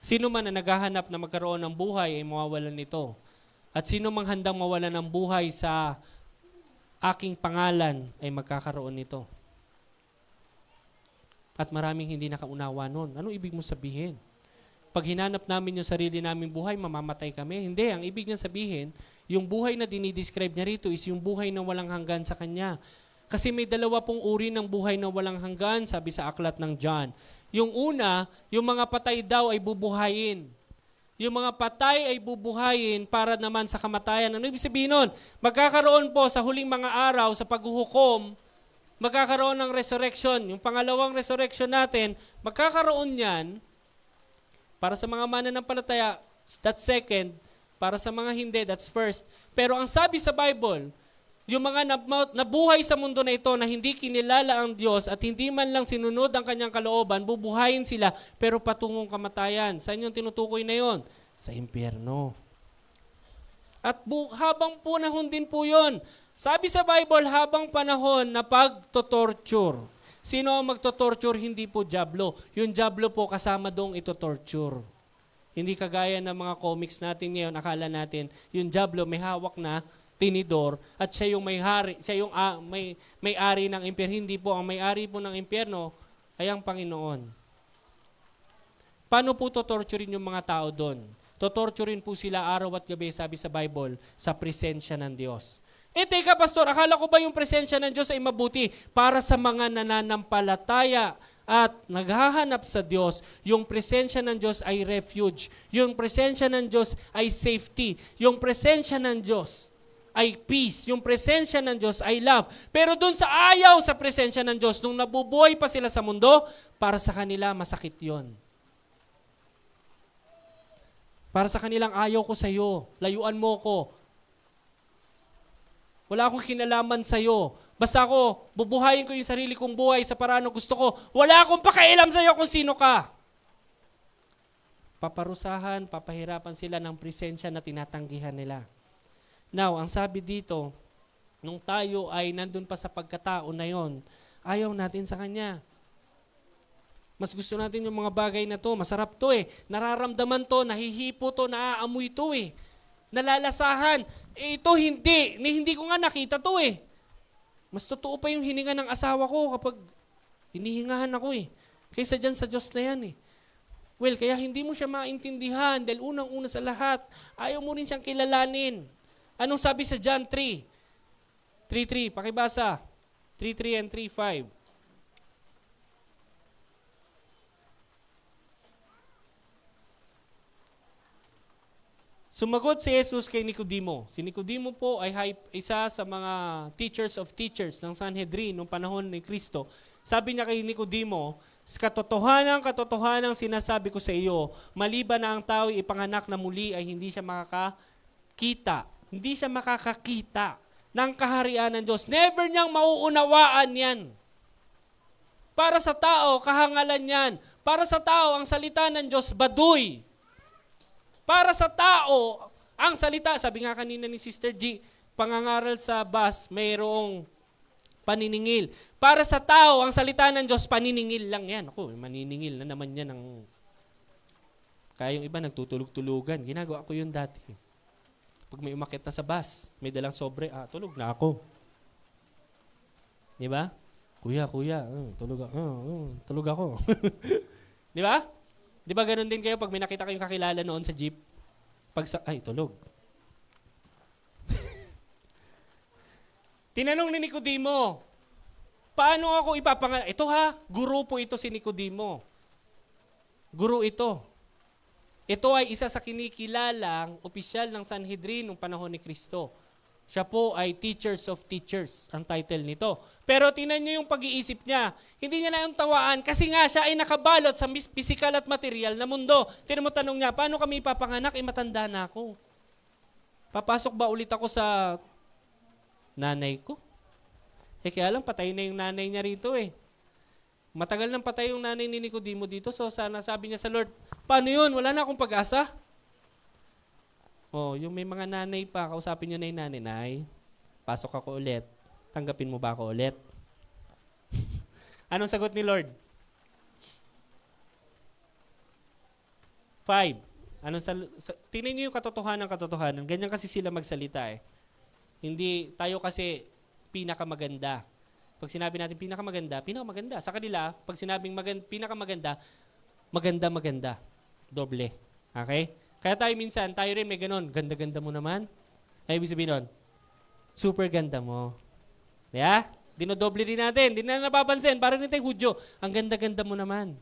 Sino man na naghahanap na magkaroon ng buhay ay mawawalan nito. At sino mang handang mawalan ng buhay sa aking pangalan ay magkakaroon nito. At maraming hindi nakaunawa nun. Anong ibig mo sabihin? Pag hinanap namin yung sarili naming buhay, mamamatay kami. Hindi, ang ibig niya sabihin, yung buhay na dinidescribe niya rito is yung buhay na walang hanggan sa kanya. Kasi may dalawa pong uri ng buhay na walang hanggan, sabi sa aklat ng John. Yung una, yung mga patay daw ay bubuhayin. Yung mga patay ay bubuhayin para naman sa kamatayan. Ano ibig sabihin nun? Magkakaroon po sa huling mga araw sa paghuhukom, magkakaroon ng resurrection. Yung pangalawang resurrection natin, magkakaroon yan. Para sa mga mananampalataya, that's second. Para sa mga hindi, that's first. Pero ang sabi sa Bible, yung mga nabuhay sa mundo na ito na hindi kinilala ang Diyos at hindi man lang sinunod ang kanyang kalooban, bubuhayin sila pero patungong kamatayan. Saan yung tinutukoy na yon? Sa impyerno. At habang panahon din po yon. Sabi sa Bible, habang panahon na pagtotorture. Sino ang magtotorture? Hindi po dyablo. Yung dyablo po kasama dong ito-torture. Hindi kagaya ng mga comics natin ngayon, akala natin, yung dyablo may hawak na tinidor at siya yung may-hari, siya yung may-ari ng impyerno. Hindi po, ang may-ari po ng impyerno ay ang Panginoon. Paano po totorturin yung mga tao doon? Totorturin po sila araw at gabi, sabi sa Bible, sa presensya ng Diyos. Teka pastor, akala ko ba yung presensya ng Diyos ay mabuti para sa mga nananampalataya at naghahanap sa Diyos? Yung presensya ng Diyos ay refuge. Yung presensya ng Diyos ay safety. Yung presensya ng Diyos ay peace. Yung presensya ng Diyos ay love. Pero dun sa ayaw sa presensya ng Diyos, nung nabubuhay pa sila sa mundo, para sa kanila masakit yon. Para sa kanilang ayaw ko sa iyo, layuan mo ko. Wala akong kinalaman sa iyo. Basta ako, bubuhayin ko yung sarili kong buhay sa paraan na gusto ko. Wala akong pakialam sa iyo kung sino ka. Paparusahan, papahirapan sila ng presensya na tinatanggihan nila. Now, ang sabi dito, nung tayo ay nandun pa sa pagkatao na yon, ayaw natin sa Kanya. Mas gusto natin yung mga bagay na to. Masarap to eh. Nararamdaman to, nahihipo to, naaamoy to eh. Nalalasahan. Ito hindi. Hindi ko nga nakita to eh. Mas totoo pa yung hininga ng asawa ko kapag hinihingahan ako eh. Kaysa dyan sa Diyos na yan eh. Well, kaya hindi mo siya maintindihan dahil unang-una sa lahat, ayaw mo rin siyang kilalanin. Anong sabi sa John 3? 3:3, pakibasa. 3:3 and 3:5. Sumagot si Jesus kay Nicodemo. Si Nicodemo po ay isa sa mga teachers of teachers ng Sanhedrin noong panahon ni Kristo. Sabi niya kay Nicodemo, katotohanan sinasabi ko sa iyo, maliban na ang tao ipanganak na muli ay hindi siya makakakita. Hindi siya makakakita ng kaharian ng Diyos. Never niyang mauunawaan yan. Para sa tao, kahangalan yan. Para sa tao, ang salita ng Diyos, baduy. Para sa tao, ang salita, sabi nga kanina ni Sister G, pangangaral sa bus, mayroong paniningil. Para sa tao, ang salita ng Diyos, paniningil lang yan. Ako, maniningil na naman yan. Kaya yung iba nagtutulog-tulugan. Ginagawa ko yun dati. Pag may umakit na sa bus, may dalang sobre, tulog na ako. Di ba? Kuya, tulog ako. Di ba? Di ba ganun din kayo pag may nakita kayong kakilala noon sa jeep? Tulog. Tinanong ni Nicodemo, paano ako ipapanganak? Ito guru po ito si Nicodemo. Guru ito. Ito ay isa sa kinikilalang opisyal ng Sanhedrin noong panahon ni Kristo. Siya po ay Teachers of Teachers, ang title nito. Pero tingnan niyo yung pag-iisip niya. Hindi niya na yung tawaan kasi nga siya ay nakabalot sa physical at material na mundo. Tingnan mo tanong niya, paano kami ipapanganak? Matanda na ako. Papasok ba ulit ako sa nanay ko? Kaya lang, patay na yung nanay niya rito eh. Matagal nang patay yung nanay ni Nicodemo dito. So sana sabi niya sa Lord, paano yun? Wala na akong pag-asa. Yung may mga nanay pa, kausapin niyo na yung nanay, Nay, pasok ako ulit. Tanggapin mo ba ako ulit? Anong sagot ni Lord? 5. Tingnan niyo yung katotohanan. Ganyan kasi sila magsalita eh. Hindi, tayo kasi pinakamaganda. Pag sinabi natin pinakamaganda. Sa kanila, pag sinabing pinakamaganda, maganda. Doble. Okay? Kaya tayo rin may ganun, ganda-ganda mo naman. Ay, ibig sabihin nun, super ganda mo. Yeah? Dinodoble rin natin. Di na napapansin. Parang nito yung Hudyo. Ang ganda-ganda mo naman.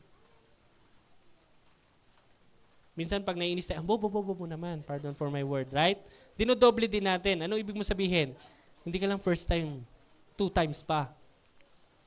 Minsan pag naiinis tayo, bobo mo naman. Pardon for my word, right? Dinodoble din natin. Ano ibig mo sabihin? Hindi ka lang first time, 2 times pa.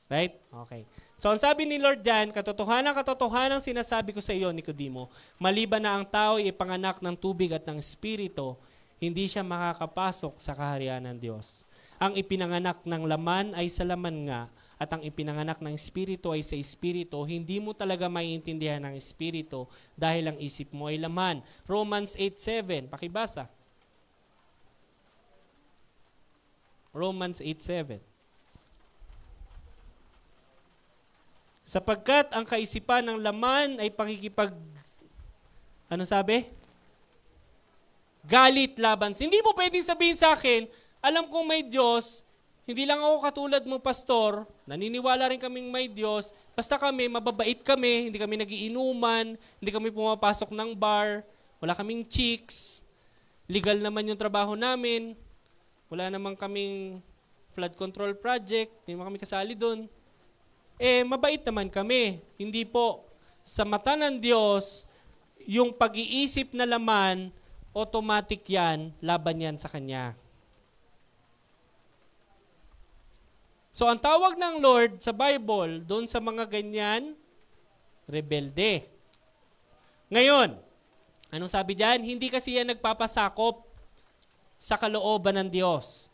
Right? Okay. So, ang sabi ni Lord dyan, katotohanan sinasabi ko sa iyo, Nicodemo, maliban na ang tao ipanganak ng tubig at ng espiritu, hindi siya makakapasok sa kaharian ng Diyos. ang ipinanganak ng laman ay sa laman nga, at ang ipinanganak ng espiritu ay sa espiritu, hindi mo talaga maiintindihan ang espiritu dahil ang isip mo ay laman. Romans 8:7, pakibasa. Romans 8:7. Sapagkat ang kaisipan ng laman ay ano sabi? Galit laban. Hindi mo pwedeng sabihin sa akin, alam kong may Diyos, hindi lang ako katulad mo, pastor, naniniwala rin kaming may Diyos, basta kami, mababait kami, hindi kami nagiinuman, hindi kami pumapasok ng bar, wala kaming chicks, legal naman yung trabaho namin, wala naman kaming flood control project, hindi naman kami kasali doon. Mabait naman kami. Hindi po. Sa mata ng Diyos, yung pag-iisip na laman, automatic yan, laban yan sa Kanya. So, ang tawag ng Lord sa Bible, doon sa mga ganyan, rebelde. Ngayon, anong sabi diyan? Hindi kasi yan nagpapasakop sa kalooban ng Diyos.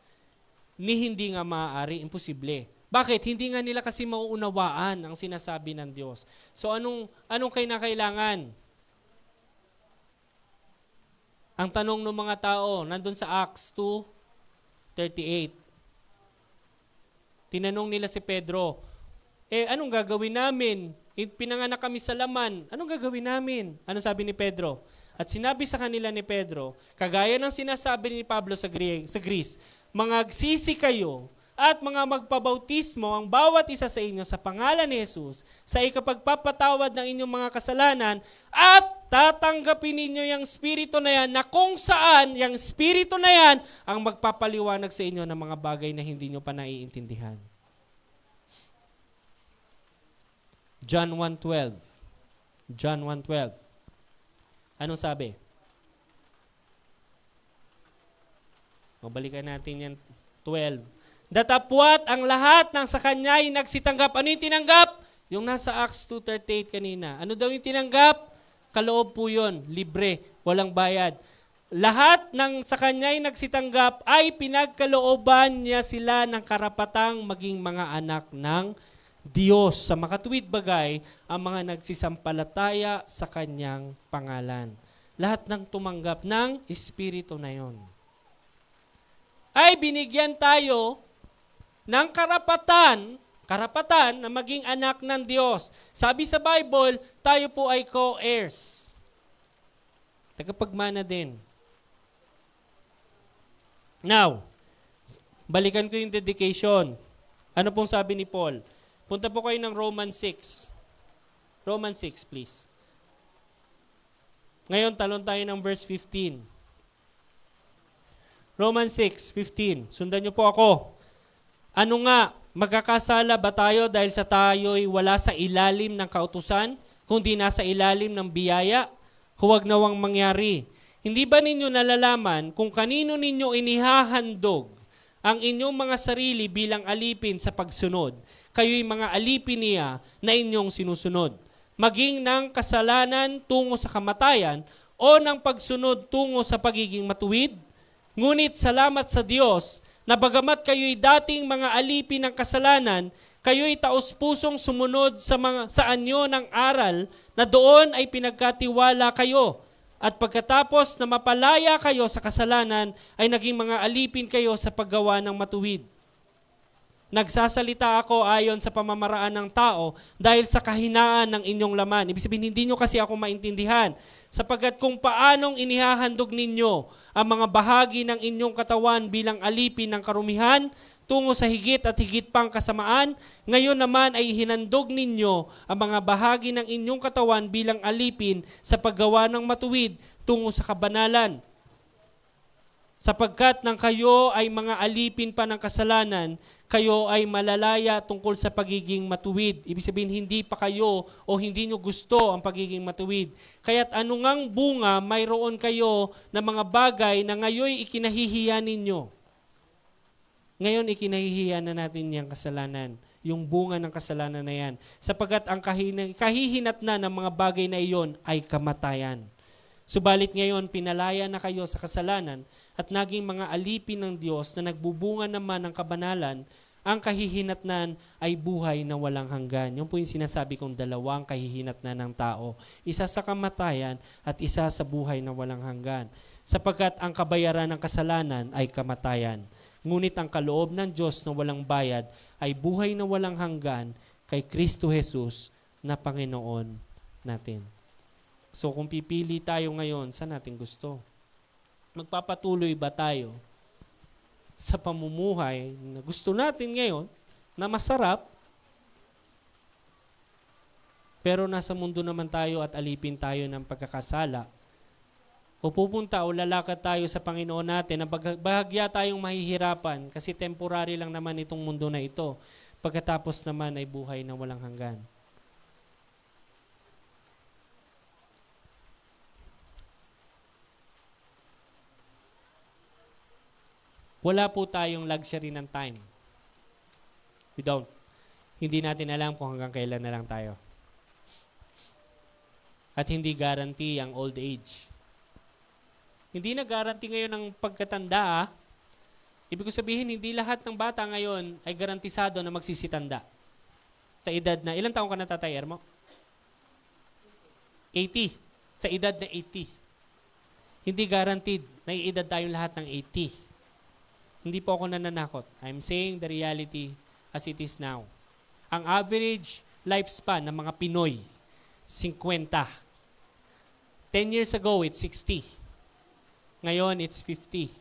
Ni hindi nga maaari, imposible. Bakit? Hindi nga nila kasi mauunawaan ang sinasabi ng Diyos. So, anong kailangan? Ang tanong ng mga tao, nandun sa Acts 2:38. Tinanong nila si Pedro, anong gagawin namin? Pinanganak kami sa laman. Anong gagawin namin? Ano sabi ni Pedro? At sinabi sa kanila ni Pedro, kagaya ng sinasabi ni Pablo sa Greece, mangagsisi kayo at mga magpabautismo ang bawat isa sa inyo sa pangalan ni Jesus sa ikapagpapatawad ng inyong mga kasalanan at tatanggapin ninyo yung Espiritu na yan na kung saan yung Espiritu na yan ang magpapaliwanag sa inyo ng mga bagay na hindi nyo pa naiintindihan. John 1:12. John 1:12. Anong sabi? Balikan natin yan, 12. Datapwat ang lahat ng sa kanya ay nagsitanggap. Ano yung tinanggap? Yung nasa Acts 2:38 kanina. Ano daw yung tinanggap? Kaloob po yun. Libre. Walang bayad. Lahat ng sa kanya ay nagsitanggap ay pinagkalooban niya sila ng karapatang maging mga anak ng Diyos. Sa makatuwid bagay, ang mga nagsisampalataya sa kanyang pangalan. Lahat ng tumanggap ng Espiritu na yon ay binigyan tayo ng karapatan na maging anak ng Diyos. Sabi sa Bible, tayo po ay co-heirs. Tagapagmana din. Now, balikan ko yung dedication. Ano pong sabi ni Paul? Punta po kayo ng Romans 6. Romans 6, please. Ngayon, talon tayo ng verse 15. Romans 6:15. Sundan niyo po ako. Ano nga, magkakasala ba tayo dahil sa tayo'y wala sa ilalim ng kautusan, kundi nasa ilalim ng biyaya? Huwag nawang mangyari. Hindi ba ninyo nalalaman kung kanino ninyo inihahandog ang inyong mga sarili bilang alipin sa pagsunod? Kayo'y mga alipin niya na inyong sinusunod. Maging ng kasalanan tungo sa kamatayan o ng pagsunod tungo sa pagiging matuwid? Ngunit salamat sa Diyos na bagamat kayo'y dating mga alipin ng kasalanan, kayo'y taos-pusong sumunod sa anyo ng aral na doon ay pinagkatiwala kayo. At pagkatapos na mapalaya kayo sa kasalanan, ay naging mga alipin kayo sa paggawa ng matuwid. Nagsasalita ako ayon sa pamamaraan ng tao dahil sa kahinaan ng inyong laman. Ibig sabihin, hindi nyo kasi ako maintindihan. Sapagkat kung paanong inihahandog ninyo ang mga bahagi ng inyong katawan bilang alipin ng karumihan, tungo sa higit at higit pang kasamaan, ngayon naman ay hinandog ninyo ang mga bahagi ng inyong katawan bilang alipin sa paggawa ng matuwid tungo sa kabanalan. Sapagkat nang kayo ay mga alipin pa ng kasalanan, kayo ay malalaya tungkol sa pagiging matuwid. Ibig sabihin, hindi pa kayo o hindi nyo gusto ang pagiging matuwid. Kaya't anungang bunga, mayroon kayo na mga bagay na ngayon ikinahihiya ninyo. Ngayon, ikinahihiya na natin yung kasalanan. Yung bunga ng kasalanan na yan. Sapagkat ang kahihinat na ng mga bagay na iyon ay kamatayan. Subalit ngayon, pinalaya na kayo sa kasalanan at naging mga alipin ng Diyos na nagbubunga naman ng kabanalan, ang kahihinatnan ay buhay na walang hanggan. Yun po yung sinasabi kong dalawang kahihinatnan ng tao. Isa sa kamatayan at isa sa buhay na walang hanggan. Sapagkat ang kabayaran ng kasalanan ay kamatayan. Ngunit ang kaloob ng Diyos na walang bayad ay buhay na walang hanggan kay Kristo Jesus na Panginoon natin. So kung pipili tayo ngayon, saan natin gusto? Magpapatuloy ba tayo sa pamumuhay na gusto natin ngayon, na masarap, pero nasa mundo naman tayo at alipin tayo ng pagkakasala? O pupunta o lalakad tayo sa Panginoon natin na bahagya tayong mahihirapan kasi temporary lang naman itong mundo na ito. Pagkatapos naman ay buhay na walang hanggan. Wala po tayong luxury ng time. We don't. Hindi natin alam kung hanggang kailan na lang tayo. At hindi guarantee ang old age. Hindi na guarantee ngayon ang pagkatanda. Ibig sabihin, hindi lahat ng bata ngayon ay garantisado na magsisitanda. Sa edad na, ilang taong ka na, Tatay Ermo? 80. Sa edad na 80. Hindi guaranteed na iedad tayong lahat ng 80. Hindi po ako nananakot. I'm saying the reality as it is now. Ang average lifespan ng mga Pinoy, 50. 10 years ago, it's 60. Ngayon, it's 50.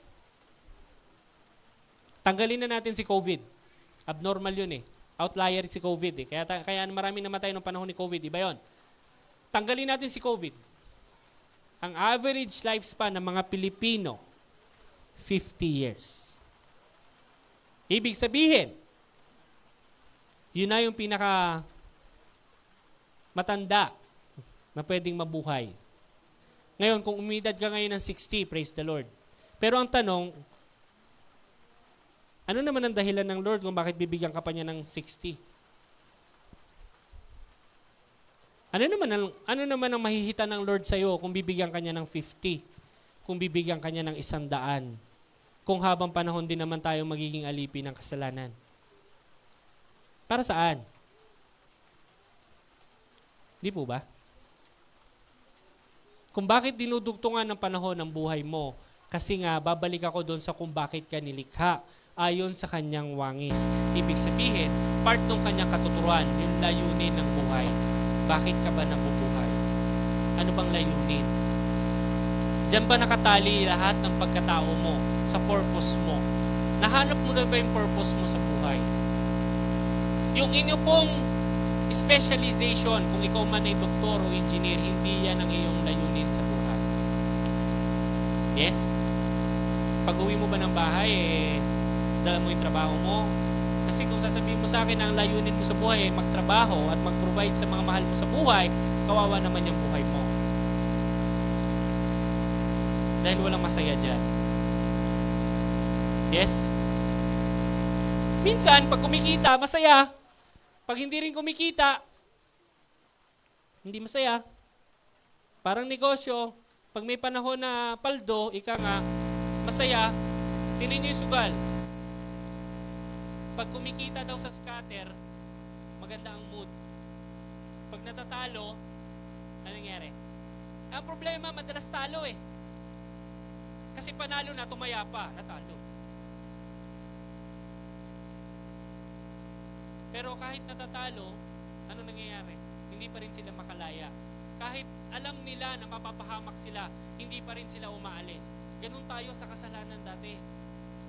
Tanggalin na natin si COVID. Abnormal yun eh. Outlier si COVID eh. Kaya marami namatay noong panahon ni COVID. Iba yun. Tanggalin natin si COVID. Ang average lifespan ng mga Pilipino, 50 years. Ibig sabihin, yun na yung pinaka matanda na pwedeng mabuhay. Ngayon, kung umidad ka ngayon ng 60, praise the Lord. Pero ang tanong, ano naman ang dahilan ng Lord kung bakit bibigyan ka pa niya ng 60? Ano naman ang mahihita ng Lord sa'yo kung bibigyan ka niya ng 50? Kung bibigyan ka niya ng 100? Kung habang panahon din naman tayo magiging alipin ng kasalanan. Para saan? Di po ba? Kung bakit dinudugtungan ng panahon ng buhay mo, kasi nga babalik ako doon sa kung bakit ka nilikha ayon sa kanyang wangis. Ibig sabihin, part ng kanyang katuturan, yung layunin ng buhay. Bakit ka ba nabubuhay? Ano bang layunin? Diyan ba nakatali lahat ng pagkatao mo sa purpose mo? Nahanap mo na ba yung purpose mo sa buhay? Yung inyo pong specialization, kung ikaw man ay doktor o engineer, hindi yan ang iyong layunin sa buhay. Yes? Pag uwi mo ba ng bahay, dala mo yung trabaho mo? Kasi kung sasabihin mo sa akin ang layunin mo sa buhay ay magtrabaho at mag-provide sa mga mahal mo sa buhay, kawawa naman yung buhay mo. Dahil walang masaya dyan. Yes? Minsan, pag kumikita, masaya. Pag hindi rin kumikita, hindi masaya. Parang negosyo, pag may panahon na paldo, ika nga, masaya, tingnan niyo yung sugal. Pag kumikita daw sa scatter, maganda ang mood. Pag natatalo, ano nangyari? Ang problema, madalas talo eh. Kasi panalo na, tumaya pa, natalo. Pero kahit natatalo, ano nangyayari? Hindi pa rin sila makalaya. Kahit alam nila na mapapahamak sila, hindi pa rin sila umaalis. Ganun tayo sa kasalanan dati.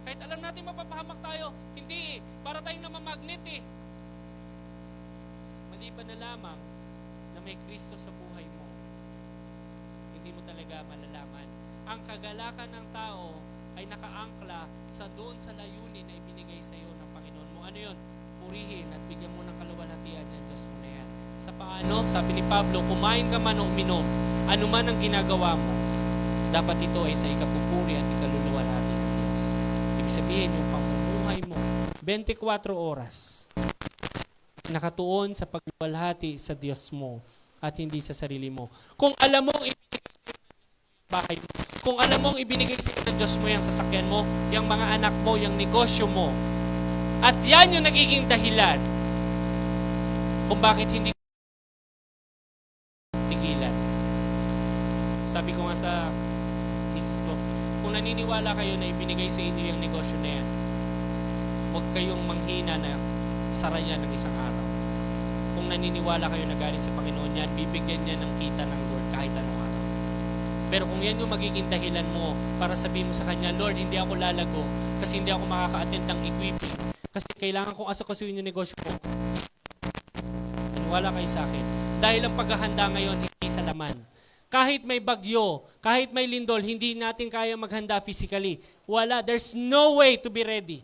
Kahit alam natin mapapahamak tayo, hindi eh. Para tayong namamagnet eh. Maliban na lamang na may Kristo sa buhay mo, hindi mo talaga malalaman. Ang kagalakan ng tao ay nakaangkla sa doon sa layunin na ibinigay sa iyo ng Panginoon mo. Ano yun? Purihin at bigyan mo ng kaluwalhatian ng Diyos mo na yan. Sa paano, sabi ni Pablo, kumain ka man o uminom, ano man ang ginagawa mo, dapat ito ay sa ikapupuri at ikaluluwalhati ng Diyos. Ibig sabihin, yung pamumuhay mo, 24 oras, nakatuon sa pagluwalhati sa Diyos mo at hindi sa sarili mo. Kung alam mo, ibinigay sa iyo ng Diyos mo bahay mo. Kung alam mong ibinigay sa ng Diyos mo yung sasakyan mo, yung mga anak mo, yung negosyo mo, at yan yung nagiging dahilan kung bakit hindi tigilan. Sabi ko nga sa misis ko, kung naniniwala kayo na ibinigay sa inyo yung negosyo na yan, huwag kayong manghina na sara niya ng isang araw. Kung naniniwala kayo na galing sa Panginoon yan, bibigyan niya ng kita ng Lord kahit anong araw. Pero kung yan yung magiging dahilan mo para sabihin mo sa Kanya, Lord, hindi ako lalago kasi hindi ako makaka-attend ng equipping. Kasi kailangan kong asakasuhin yung negosyo ko. Wala kayo sa akin. Dahil ang paghahanda ngayon, hindi sa laman. Kahit may bagyo, kahit may lindol, hindi natin kaya maghanda physically. Wala. There's no way to be ready.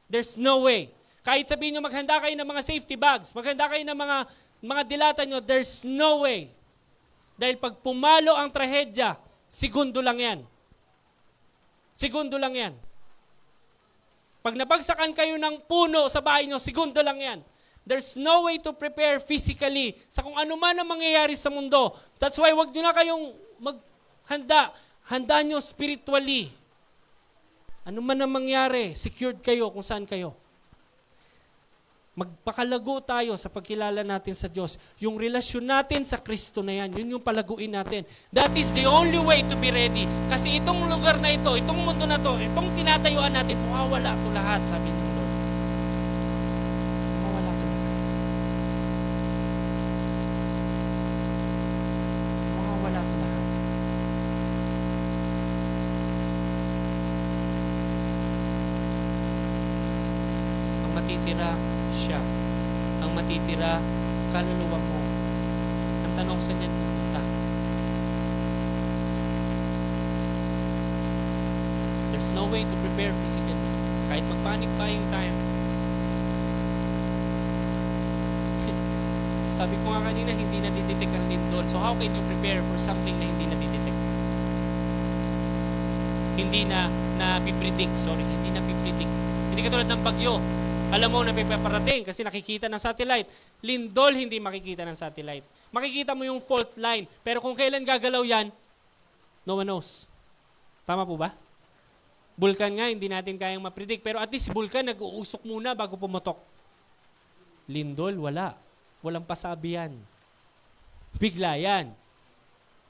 There's no way. Kahit sabihin nyo, maghanda kayo ng mga safety bags, maghanda kayo ng mga dilata nyo, there's no way. Dahil pag pumalo ang trahedya, segundo lang yan. Segundo lang yan. Pag nabagsakan kayo ng puno sa bahay nyo, segundo lang yan. There's no way to prepare physically sa kung ano man ang mangyayari sa mundo. That's why wag nyo na kayong maghanda. Handa nyo spiritually. Ano man ang mangyari, secured kayo kung saan kayo. Magpakalago tayo sa pagkilala natin sa Diyos. Yung relasyon natin sa Kristo na yan, yun yung palaguin natin. That is the only way to be ready. Kasi itong lugar na ito, itong mundo na to, itong tinatayuan natin, mawawala ito lahat, sabi ng Lord. Mawawala ito lahat. Mawawala ito lahat. Ang matitira, siya. Ang matitira, kaluluwa mo. Ang tanong sa niyan, pupunta. There's no way to prepare physically. Kahit mag-panic buying tayo. Sabi ko nga kanina, hindi nadidetect ang lindol. So how can you prepare for something na hindi nadidetect? Hindi na pipredict. Hindi na pipredict. Hindi katulad ng bagyo. Alam mo na pipaparating kasi nakikita ng satellite. Lindol, hindi makikita ng satellite. Makikita mo yung fault line. Pero kung kailan gagalaw yan, no one knows. Tama po ba? Bulkan nga, hindi natin kayang mapredict. Pero at least bulkan, nag-uusok muna bago pumutok. Lindol, wala. Walang pasabi yan. Bigla yan.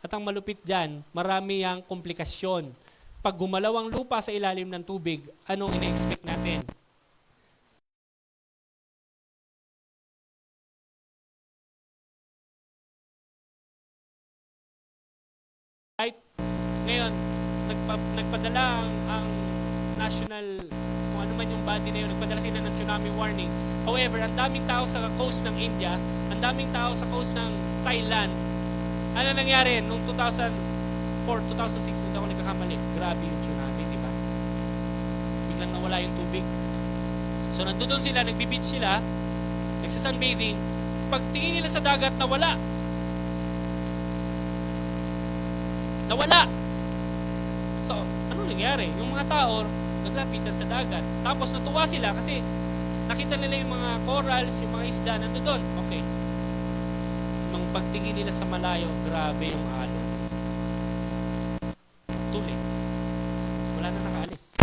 At ang malupit dyan, marami yang komplikasyon. Pag gumalaw ang lupa sa ilalim ng tubig, anong ina-expect natin? Right? Ngayon, nagpadala ang national, kung ano man yung body na yun, nagpadala sila ng tsunami warning. However, ang daming tao sa coast ng India, ang daming tao sa coast ng Thailand. Ano nangyari? Noong 2004, 2006, kung ako nagkakamali, grabe yung tsunami, di ba? Biglang nawala yung tubig. So, nandun sila, nagbi-beach sila, nagsasunbathing, pagtingin nila sa dagat, nawala. Nawala. So, ano nangyari? Yung mga tao, naglapitan sa dagat. Tapos natuwa sila kasi nakita nila yung mga corals, yung mga isda na doon. Okay. Nung pagtingin nila sa malayo, grabe yung alon. Tuloy. Wala na nakaalis.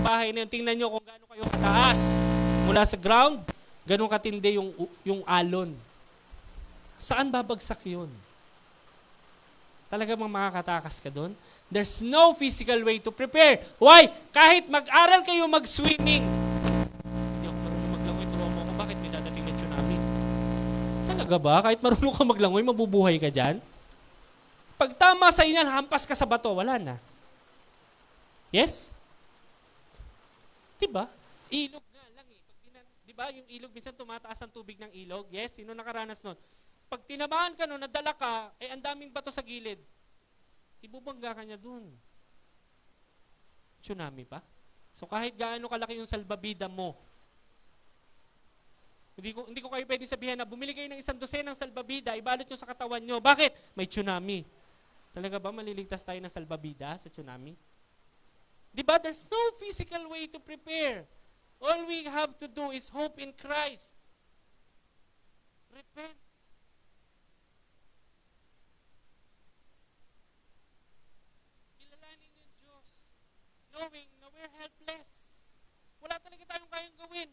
Bahay na yun, tingnan nyo kung gaano kayo kataas. Mula sa ground, gaano katindi yung alon. Saan babagsak yun? Talaga bang makakatakas ka doon? There's no physical way to prepare. Why? Kahit mag-aral kayo mag-swimming. Hindi ako marunong maglangoy, turuan mo ako, bakit may dadating na tsunami? Talaga ba? Kahit marunong ka maglangoy, mabubuhay ka dyan? Pag tama sa inyan, hampas ka sa bato, wala na. Yes? Diba? Ilog nga lang eh. Diba yung ilog, minsan tumataas ang tubig ng ilog? Yes? Sino nakaranas nun? Pag tinamaan ka nun, nadala ka, ang daming bato sa gilid. Ibubangga ka niya dun. Tsunami pa? So kahit gaano kalaki yung salbabida mo, Hindi ko kayo pwedeng sabihin na bumili kayo ng 100 ng salbabida, ibalot nyo sa katawan nyo. Bakit? May tsunami. Talaga ba maliligtas tayo ng salbabida sa tsunami? Di ba? There's no physical way to prepare. All we have to do is hope in Christ. Repent. Kilalanin yung Diyos. Knowing na we're helpless. Wala talaga tayong kayang gawin.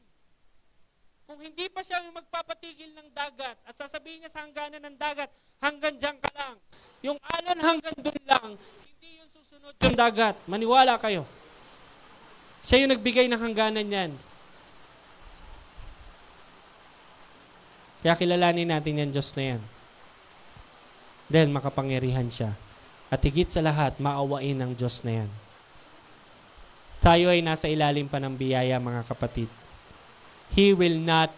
Kung hindi pa siya yung magpapatigil ng dagat at sasabihin niya sa hangganan ng dagat, hanggang dyan ka lang. Yung alon hanggang dun lang, hindi yun susunod yung dagat. Maniwala kayo. Siya yung nagbigay ng hangganan yan. Kaya kilalanin natin yan, Diyos na yan. Dahil makapangyarihan siya. At higit sa lahat, maawain ng Diyos na yan. Tayo ay nasa ilalim pa ng biyaya, mga kapatid. He will not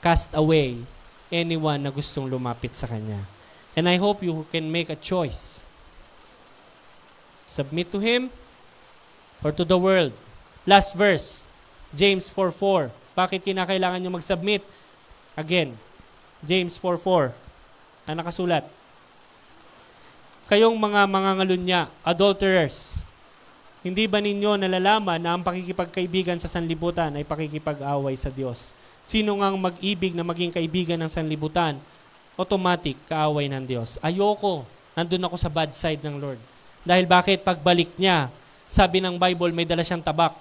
cast away anyone na gustong lumapit sa Kanya. And I hope you can make a choice. Submit to Him or to the world. Last verse, James 4:4. Bakit kinakailangan nyo mag-submit? Again, James 4:4. Ang nakasulat. Kayong mga mangangalunya, adulterers, hindi ba ninyo nalalaman na ang pakikipagkaibigan sa sanlibutan ay pakikipag-away sa Diyos? Sino ngang mag-ibig na maging kaibigan ng sanlibutan? Automatic, kaaway ng Diyos. Ayoko. Nandun ako sa bad side ng Lord. Dahil bakit? Pagbalik niya, sabi ng Bible, may dala siyang tabak.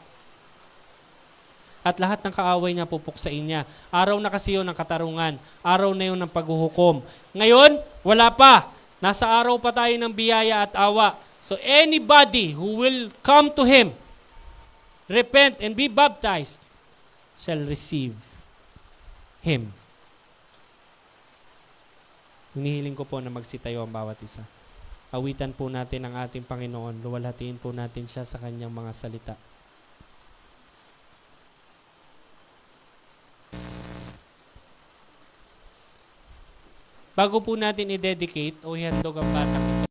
At lahat ng kaaway niya pupuksain niya. Araw na kasi yun ng katarungan. Araw na yun ng paghuhukom. Ngayon, wala pa. Nasa araw pa tayo ng biyaya at awa. So anybody who will come to Him, repent and be baptized, shall receive Him. Hinihiling ko po na magsitayo ang bawat isa. Awitan po natin ang ating Panginoon. Luwalhatiin po natin siya sa kanyang mga salita. Bago po natin i-dedicate o ihandog ang batang